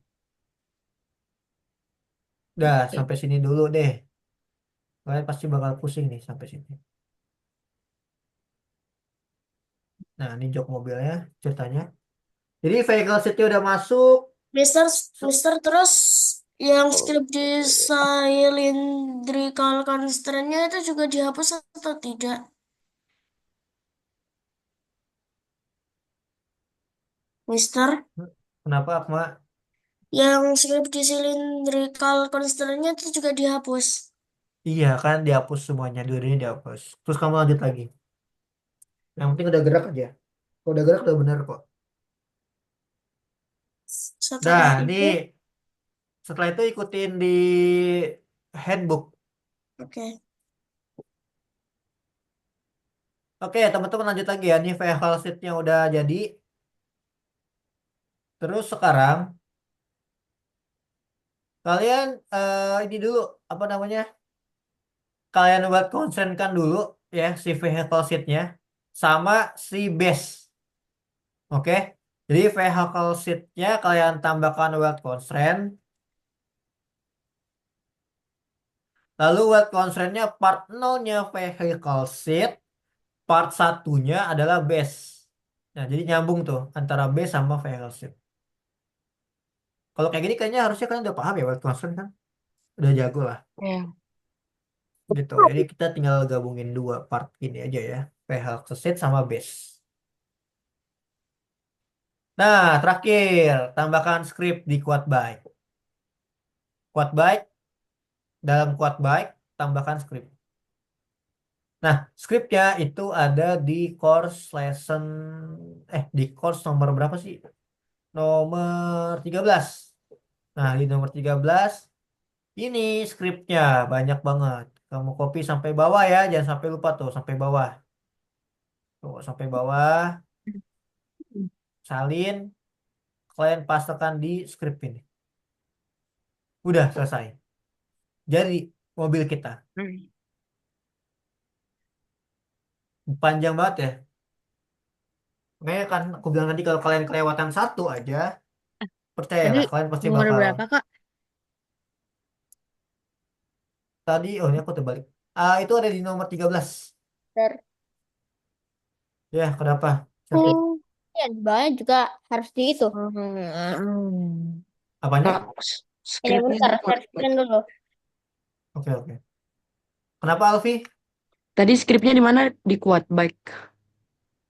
Udah, Oke. sampai sini dulu deh. Kalian pasti bakal pusing nih sampai sini. Nah, ini jok mobilnya ceritanya. Jadi vehicle seatnya udah masuk. Mister, So- Mister, terus yang script di cylindrical constraint-nya itu juga dihapus atau tidak? Mister, Kenapa, Akma? yang script di cylindrical constraint-nya itu juga dihapus. Iya kan dihapus semuanya, dua-duanya dihapus. Terus kamu lanjut lagi. Yang penting udah gerak aja. Kalau udah gerak udah bener kok. Setelah Nah, ini itu, setelah itu ikutin di handbook. oke. Oke, teman-teman lanjut lagi ya. Ini vehicle seatnya udah jadi. Terus sekarang kalian ini dulu apa namanya? Kalian buat konsenkan dulu ya si vehicle seatnya sama si base. Oke. Jadi vehicle seatnya kalian tambahkan weld constraint. Lalu weld constraint-nya part nolnya vehicle seat, part satunya adalah base. Nah, jadi nyambung tuh antara base sama vehicle seat. Kalau kayak gini kayaknya harusnya kalian udah paham ya weld constraint kan? Udah jago lah Ya. gitu. Jadi kita tinggal gabungin dua part ini aja ya. Vehicle seat sama base. Nah, terakhir tambahkan script di quad byte. Quad byte, dalam quad byte tambahkan script. Nah, scriptnya itu ada di course lesson di course nomor berapa sih? Nomor 13. Nah, di nomor 13 ini scriptnya banyak banget. Kamu copy sampai bawah ya, jangan sampai lupa tuh sampai bawah. Tuh, sampai bawah, salin, kalian pastekan di script ini. Udah selesai. Jadi mobil kita Hmm. panjang banget ya. Makanya kan aku bilang tadi kalau kalian kelewatan satu aja, Tadi percayalah kalian pasti nomor bakal berapa, Kak? tadi ini aku terbalik. Itu ada di nomor 13. Ter. Ya, kenapa? Syafik? Oh. Ya, di bawahnya juga harus di itu. Hmm. Apanya? Kak, Ini skripnya bentar, di share screen dulu. Oke, oke. Kenapa Alfi? tadi skripnya di mana? Di quad bike.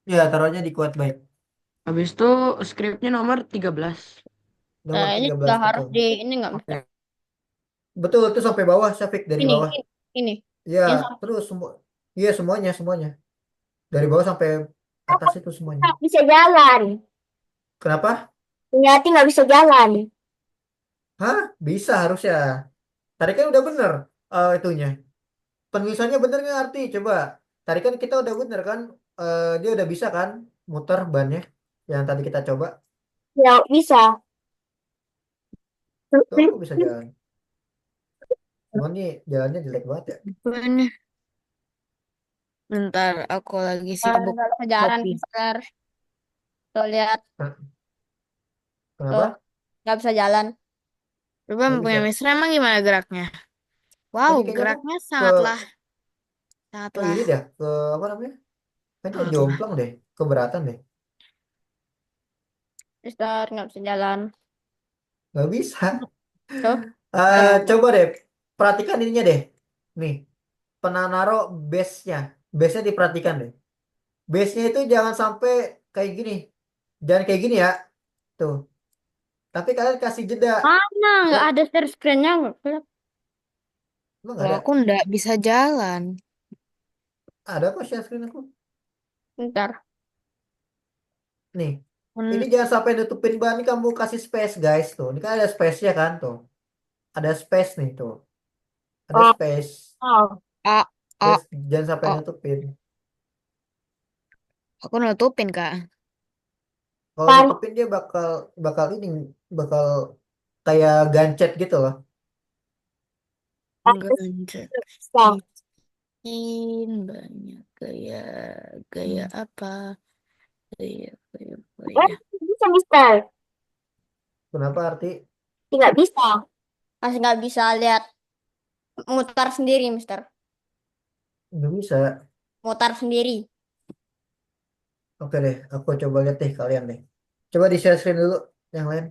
Ya, taruhnya di quote baik. Habis itu skripnya nomor 13. Nomor Ini tiga juga belas harus betul. di ini nggak bisa. Oke. Betul, itu sampai bawah, Syafik, dari Ini, bawah. ini. Ya, Ini sampai terus semua. Iya, semuanya, semuanya. Dari bawah sampai atas itu semuanya. nggak bisa jalan. Kenapa? Ternyata nggak bisa jalan. Hah? Bisa harusnya. Tadi kan udah bener itunya. Penulisannya bener nggak arti? Coba. Tadi kan kita udah bener kan? Dia udah bisa kan muter bannya yang tadi kita coba. Ya bisa. Tuh aku bisa jalan. Cuman nih jalannya jelek banget ya. Ini. Bentar, aku lagi sibuk Nggak bisa jalan, copy. Mister. Tuh lihat, tuh Kenapa? nggak bisa jalan. Coba Nggak punya bisa. Misra emang gimana geraknya? Wow, Tadi kayaknya aku geraknya ke sangatlah ini deh, ke apa namanya? Kayaknya sangatlah. jomplang deh, keberatan deh. Mister nggak bisa jalan. Nggak bisa. Tuh, kenapa? Coba deh, perhatikan ininya deh. Nih, pernah naro base-nya. Base-nya diperhatikan deh. Base-nya itu jangan sampai kayak gini. Jangan kayak gini ya. Tuh. Tapi kalian kasih jeda. Mana nggak Tuh, ada share screen-nya? Nggak kelihatan. emang nggak Kalau ada. aku ndak bisa jalan. Ada kok share screen aku. Bentar. Nih, ini Hmm. jangan sampai nutupin ban. Ini kamu kasih space guys. Tuh, ini kan ada space-nya kan tuh. Ada space nih tuh. Ada Oh, space. oh. A, A, Jangan sampai A. nutupin. Aku nutupin, Kak. Kalau Kan, nutupin dia bakal bakal ini bakal kayak gancet gitu loh. Ganjek. Bisa. Banyak gaya. Gaya apa? Gaya. Bisa, Mister. Kenapa arti? Tidak bisa. Masih nggak bisa lihat. Mutar sendiri, Mister. Nggak bisa. Mutar sendiri. Oke deh, aku coba lihat deh kalian deh. Coba di share screen dulu yang lain.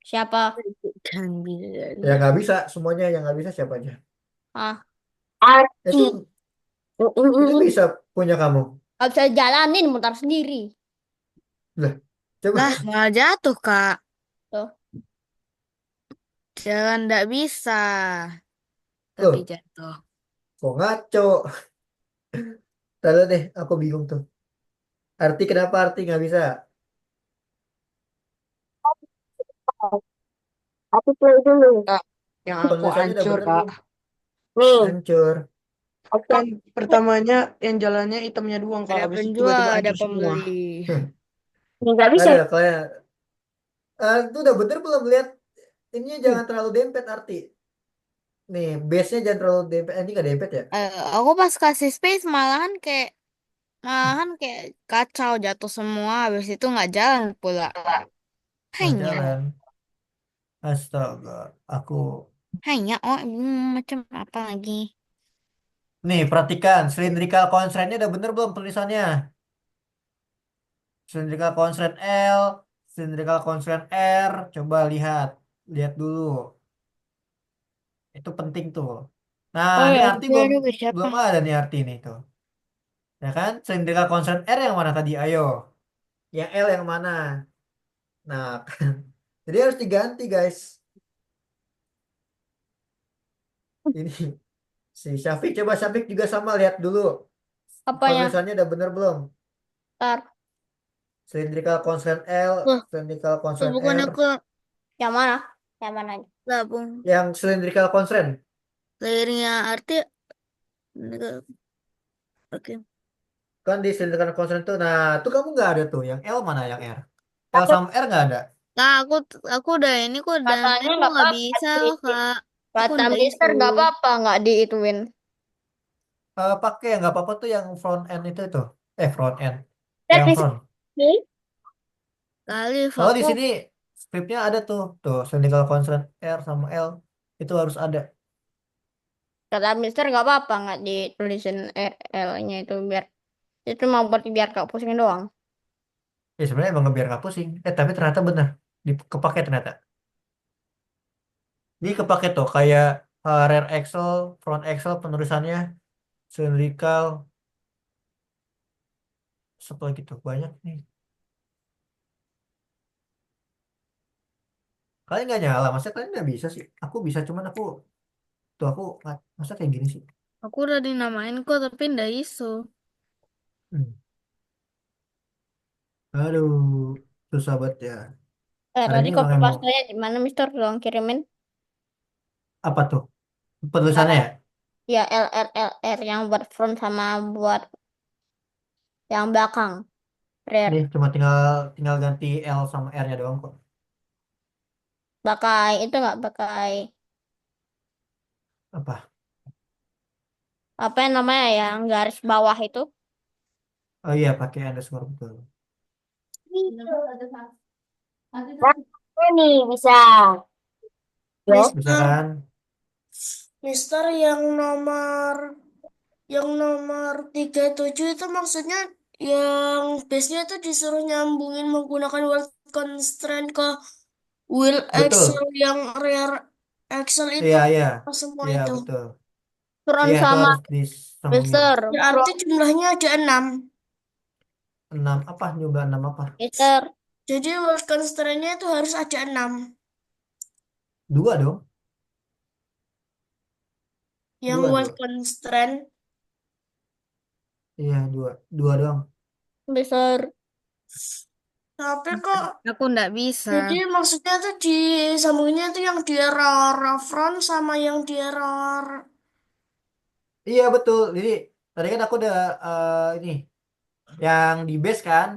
Siapa? Dan bisa Ya lihat. nggak bisa, semuanya yang nggak bisa siapa aja. Ah. Arti. Itu bisa punya kamu. Nggak bisa jalanin, mutar sendiri. Lah, coba. Lah, malah jatuh, Kak. Tuh. Jalan nggak bisa. Tapi Loh, jatuh. kok ngaco? Tahu deh, aku bingung tuh. Arti kenapa arti nggak bisa? Aku play dulu. Kak, yang aku Penulisannya udah hancur, bener Kak. belum? Nih. Hancur. Oke. Kan pertamanya yang jalannya itemnya doang, Kak. Ada Habis itu penjual, tiba-tiba ada hancur semua. pembeli. Ini nggak bisa. Ada kalian. Itu udah bener belum lihat? Ininya jangan terlalu dempet arti. Nih, base-nya jangan terlalu dempet. Ini nggak dempet ya? Aku pas kasih space malahan kayak kacau jatuh semua. Habis itu nggak jalan pula. Nggak Hanya, jalan. Astaga, aku. oh macam apa lagi? Nih, perhatikan. Cylindrical constraint-nya udah bener belum tulisannya? Cylindrical constraint L, cylindrical constraint R. Coba lihat. Lihat dulu. Itu penting tuh. Nah, Oh ini ya, arti dia belum ada siapa? belum ada nih arti ini tuh. Ya kan? Cylindrical constraint R yang mana tadi? Ayo. Yang L yang mana? Nah, jadi harus diganti, guys. Ini si Syafiq, coba Syafiq juga sama lihat dulu. Apanya? Penulisannya udah bener belum? Ntar. Cylindrical constraint L, Wah, cylindrical kok constraint bukan R. aku Yang mana? Yang mana? gabung. Yang cylindrical constraint. Layernya arti. Oke. Kan di cylindrical constraint tuh. Nah, tuh kamu nggak ada tuh. Yang L mana yang R? L sama R nggak ada. Nah, aku udah ini kok dan Katanya aku nggak nggak apa-apa bisa, di. Kak. Aku Kata nggak itu. Mister nggak apa-apa nggak diituin. Pakai yang nggak apa-apa tuh yang front end itu tuh. Front end. Lihat Yang di front. sini. Kali Oh, di aku sini scriptnya ada tuh. Tuh, cylindrical constraint R sama L. Itu harus ada. Kata Mister nggak apa-apa nggak ditulisin L-nya itu biar itu mau buat biar gak pusing doang. Ya sebenarnya emang biar nggak pusing. Tapi ternyata bener. Kepake ternyata. Ini kepake tuh kayak rear axle, front axle penulisannya cylindrical, setelah gitu banyak nih. Kalian nggak nyala, masa kalian nggak bisa sih? Aku bisa, cuman aku masa kayak gini sih. aku udah dinamain kok tapi nggak iso. Hmm. Aduh, susah banget ya. Hari Tadi ini orang copy yang mau paste-nya di mana Mister? Tolong kirimin. apa tuh? Penulisannya ya? Ya L R yang buat front sama buat yang belakang. Rear. Nih cuma tinggal tinggal ganti L sama R-nya doang kok. Pakai itu nggak pakai Apa? apa yang namanya yang garis bawah itu? Oh iya, pakai underscore betul. Nah, ini bisa. Yo. Bisa Mister, kan? Mister yang nomor 37 itu maksudnya yang base-nya itu disuruh nyambungin menggunakan wheel constraint ke wheel axle Betul. yang rear axle itu Iya, iya. semua Iya, itu. betul. Front Iya, itu sama harus disambungin. Mister. Berarti jumlahnya ada 6. 6 apa? Nyoba 6 apa? Mister. Jadi wheel constraint-nya itu harus ada 6. 2 dong. Yang Dua, wheel dua. constraint. Iya, dua. Dua doang. Mister. Tapi kok Aku nggak bisa. jadi maksudnya tuh disambunginnya tuh yang di error front sama yang di error. Iya, betul. Jadi, tadi kan aku udah ini. Yang di base kan.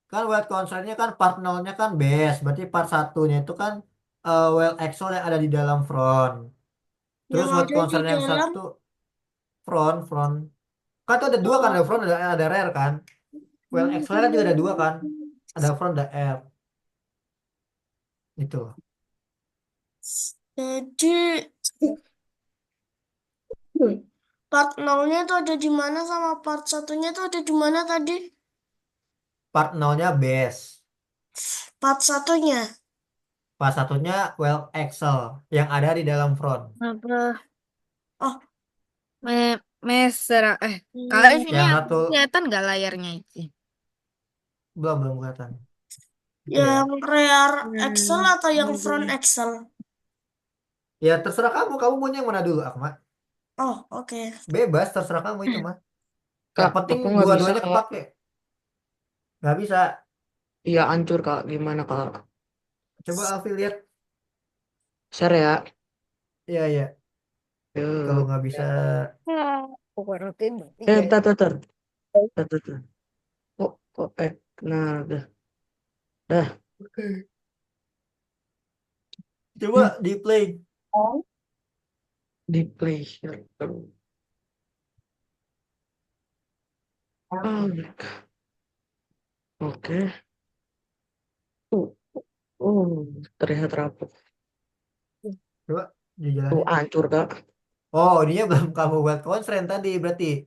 Kan weight constraint-nya kan part 0-nya kan base. Berarti part satunya itu kan well Excel yang ada di dalam front. Terus Yang word ada di concern yang dalam. satu front. Kan tuh ada dua kan, ada Oh. front ada rear kan. Well Excel kan juga ada dua kan. Ada front ada rear. Itu. Jadi part nolnya itu ada di mana sama part satunya itu ada di mana tadi? Part nolnya base. Part satunya. Part satunya well Excel yang ada di dalam front. Apa? Oh, Mesra. Kalian sini Yang aku satu kelihatan nggak layarnya itu? belum kelihatan. Itu ya. yang rear Excel Hmm. atau yang front Excel? Ya terserah kamu. Kamu maunya yang mana dulu, Akma? Oh, oke. Bebas, terserah kamu itu mah. Yang Kak, penting aku nggak bisa dua-duanya kak. kepake. Nggak bisa. Iya hancur kak. Gimana kak? Coba Alfi lihat. Share ya. Iya, iya. Kalau Yuk. nggak bisa. Pokoknya Bentar, bentar. Bentar, bentar. Kok, nah, dah. Coba Hmm, di play. di play share. Oh, oke. Uh, terlihat rapuh. Coba Tuh, dijalanin. hancur kak. Oh, dia belum kamu buat constraint tadi berarti.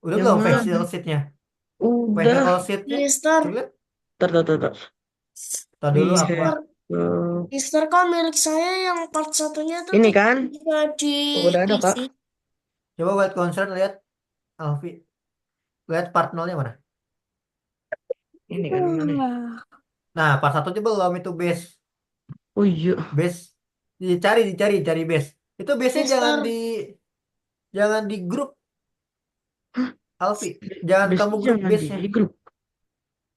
Udah Yang belum mana? facial sheet-nya? Vehicle Udah. sheet-nya? Mister, Coba lihat. Tar. Tadi dulu Akma. Mister, Eh, Mister, kok milik saya yang part satunya tuh ini tidak kan? bisa Udah ada kak. diisi. Coba buat constraint lihat. Alfi. Lihat part nolnya mana? Ini kan mana nih? Nah, part satunya belum itu base. Oh iya. Base. Dicari base. Itu base-nya Mister, jangan di grup, Alfi. Jangan kamu Biasanya grup jangan di base-nya. grup.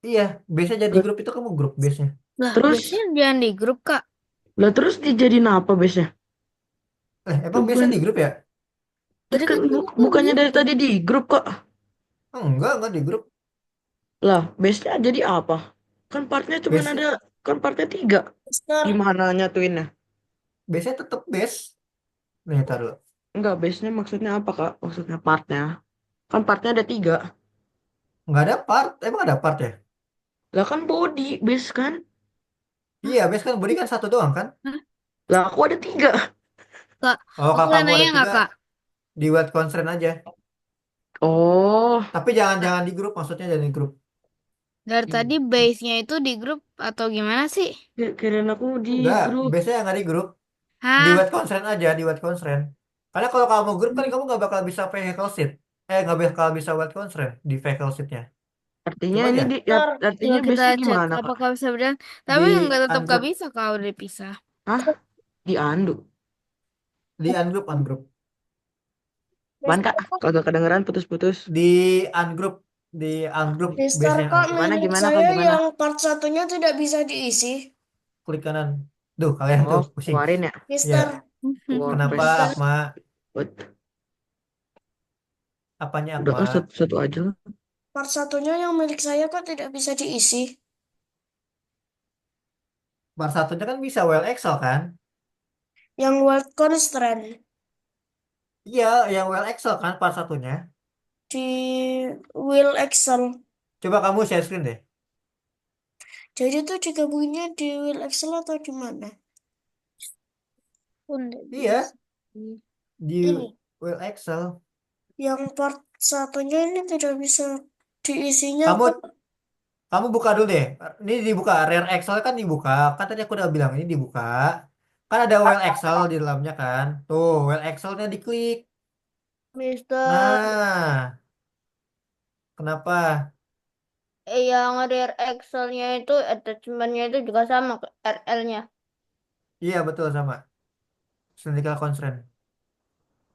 Iya, base-nya jadi grup itu kamu grup base-nya. Lah, Terus, biasanya jangan di grup, Kak. lah terus dijadiin apa biasanya? Emang Bukan, base-nya di grup ya? Tadi kan kan kamu bukannya dari gitu. tadi di grup kok. Enggak di grup. Lah, base-nya jadi apa? Kan partnya cuma Base ada, kan partnya 3. Mister, Gimana nyatuinnya? base-nya tetap base. Nih, taruh. Enggak, base-nya maksudnya apa kak? Maksudnya partnya. Kan partnya ada 3. Nggak ada part. Emang ada part ya? Lah kan body, base kan? Iya, base kan body kan satu doang kan? Hah? Lah aku ada 3. Kak, Oh, aku kalau boleh kamu nanya ada nggak, 3, Kak? di web constraint aja. Oh, Tapi jangan di grup, maksudnya jangan di grup. Dari ih, tadi base-nya itu di grup atau gimana sih? kirain aku di Enggak, grup. base-nya nggak di grup. Di Hah? web constraint aja, di web constraint. Karena kalau kamu grup kan kamu nggak bakal bisa vehicle seat. Nggak bakal bisa web constraint di vehicle seat-nya. Artinya Coba ini aja. di, Mister, Coba artinya kita base-nya cek gimana kak? apakah bisa berjalan. Tapi Di nggak tetap nggak ungroup, bisa kalau udah dipisah. Hah? Di undo. di ungroup. Apaan Mister, kak? Kagak kedengeran putus-putus. Di ungroup, di ungroup Mister, base-nya kok ungroup. Gimana milik gimana kak saya gimana? yang part satunya tidak bisa diisi? Klik kanan. Duh, kalian tuh Oh, pusing. keluarin ya. Ya, Mister, kenapa WordPress. Mister, Akma? What? Apanya Udah Akma? kan satu aja lah. part satunya yang milik saya kok tidak bisa diisi? Bar satunya kan bisa well Excel kan? Yang word constraint Iya, yang well Excel kan part satunya. di will Excel. Coba kamu share screen deh. Jadi itu digabungnya di will Excel atau di mana? Pun nggak Iya, bisa. di Ini, well Excel. yang part satunya ini tidak bisa diisinya Kamu kok. kamu buka dulu deh. Ini dibuka. Rare Excel kan dibuka. Kan tadi aku udah bilang ini dibuka. Kan ada well Excel di dalamnya kan. Tuh, well Excelnya diklik. Mister, Nah, kenapa? Yang rear Excel-nya itu attachment-nya itu juga sama ke RL-nya. Iya, betul sama. Cylindrical constraint.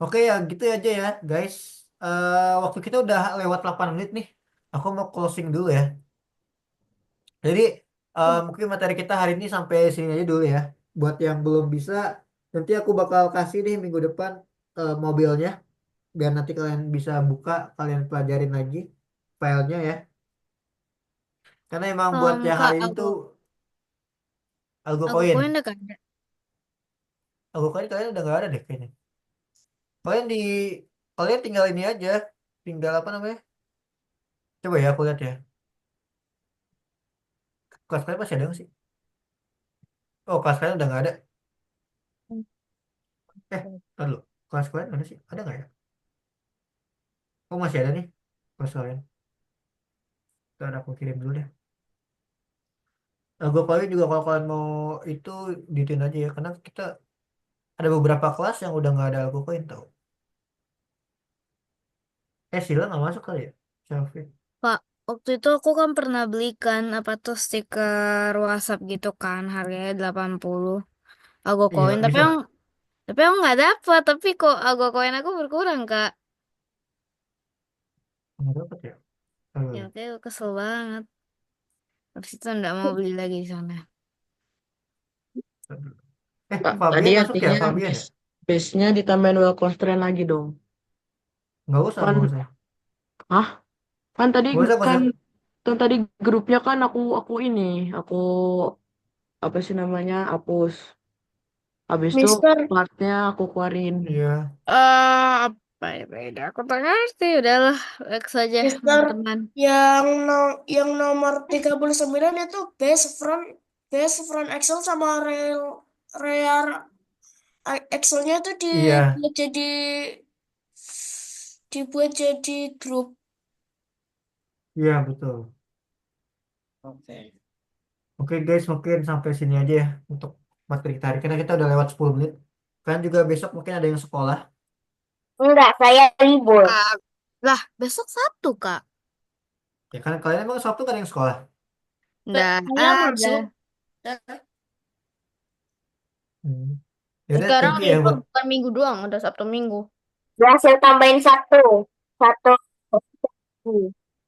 Oke ya, gitu aja ya, guys. Waktu kita udah lewat 8 menit nih. Aku mau closing dulu ya. Jadi mungkin materi kita hari ini sampai sini aja dulu ya. Buat yang belum bisa, nanti aku bakal kasih nih minggu depan mobilnya, biar nanti kalian bisa buka, kalian pelajarin lagi filenya ya. Karena emang buat yang Kak, hari ini aku tuh algo aku koin. koin udah kan. Aku kalian udah nggak ada deh kayaknya. Kalian di kalian tinggal ini aja, tinggal apa namanya? Coba ya aku lihat ya. Kelas kalian masih ada nggak sih? Oh, kelas kalian udah nggak ada. Lalu kelas kalian mana sih? Ada nggak ya? Oh, masih ada nih kelas kalian. Ntar aku kirim dulu deh. Gue kalian juga kalau kalian mau itu ditin aja ya, karena kita ada beberapa kelas yang udah nggak ada aku koin tau. Sila nggak masuk kali ya? Selfie. Pak, waktu itu aku kan pernah belikan apa tuh stiker WhatsApp gitu kan, harganya 80 Algo Iya, koin, tapi bisa. aku nggak dapat, tapi kok algo koin aku berkurang, Kak. Nggak dapat ya? Ya, Eh, aku kesel banget. Habis itu nggak mau beli lagi di sana. Kak, tadi Fabian masuk ya? artinya Fabian ya? base-nya ditambahin well constraint lagi dong. Nggak usah, Kan, nggak usah. ah, kan tadi Nggak usah, nggak kan usah. kan tadi grupnya kan aku apa sih namanya hapus. Habis itu Mister, partnya aku keluarin. Iya, Apa ya beda? Aku tak ngerti. Udahlah, X saja Mister, teman-teman. yang nomor 39 itu base front Excel sama rear Excelnya itu iya, dibuat jadi grup. iya betul. Oke. Oke guys, mungkin sampai sini aja ya untuk materi kita hari. Karena kita udah lewat 10 menit. Kan juga besok mungkin ada yang sekolah. Enggak, saya libur. Ah, lah, besok Sabtu, Kak. Ya kan kalian emang Sabtu kan yang sekolah. Nggak Saya ada. masuk. Hmm. Ya udah, Sekarang thank you ya libur buat. bukan minggu doang, udah Sabtu Minggu. Ya, saya tambahin satu. Satu.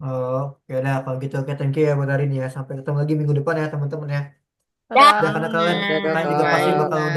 Oh, ya udah kalau gitu oke thank you ya buat hari ini ya. Sampai ketemu lagi minggu depan ya teman-teman ya. Dah. Ya karena kalian Dadah kalian juga pasti bakal kak.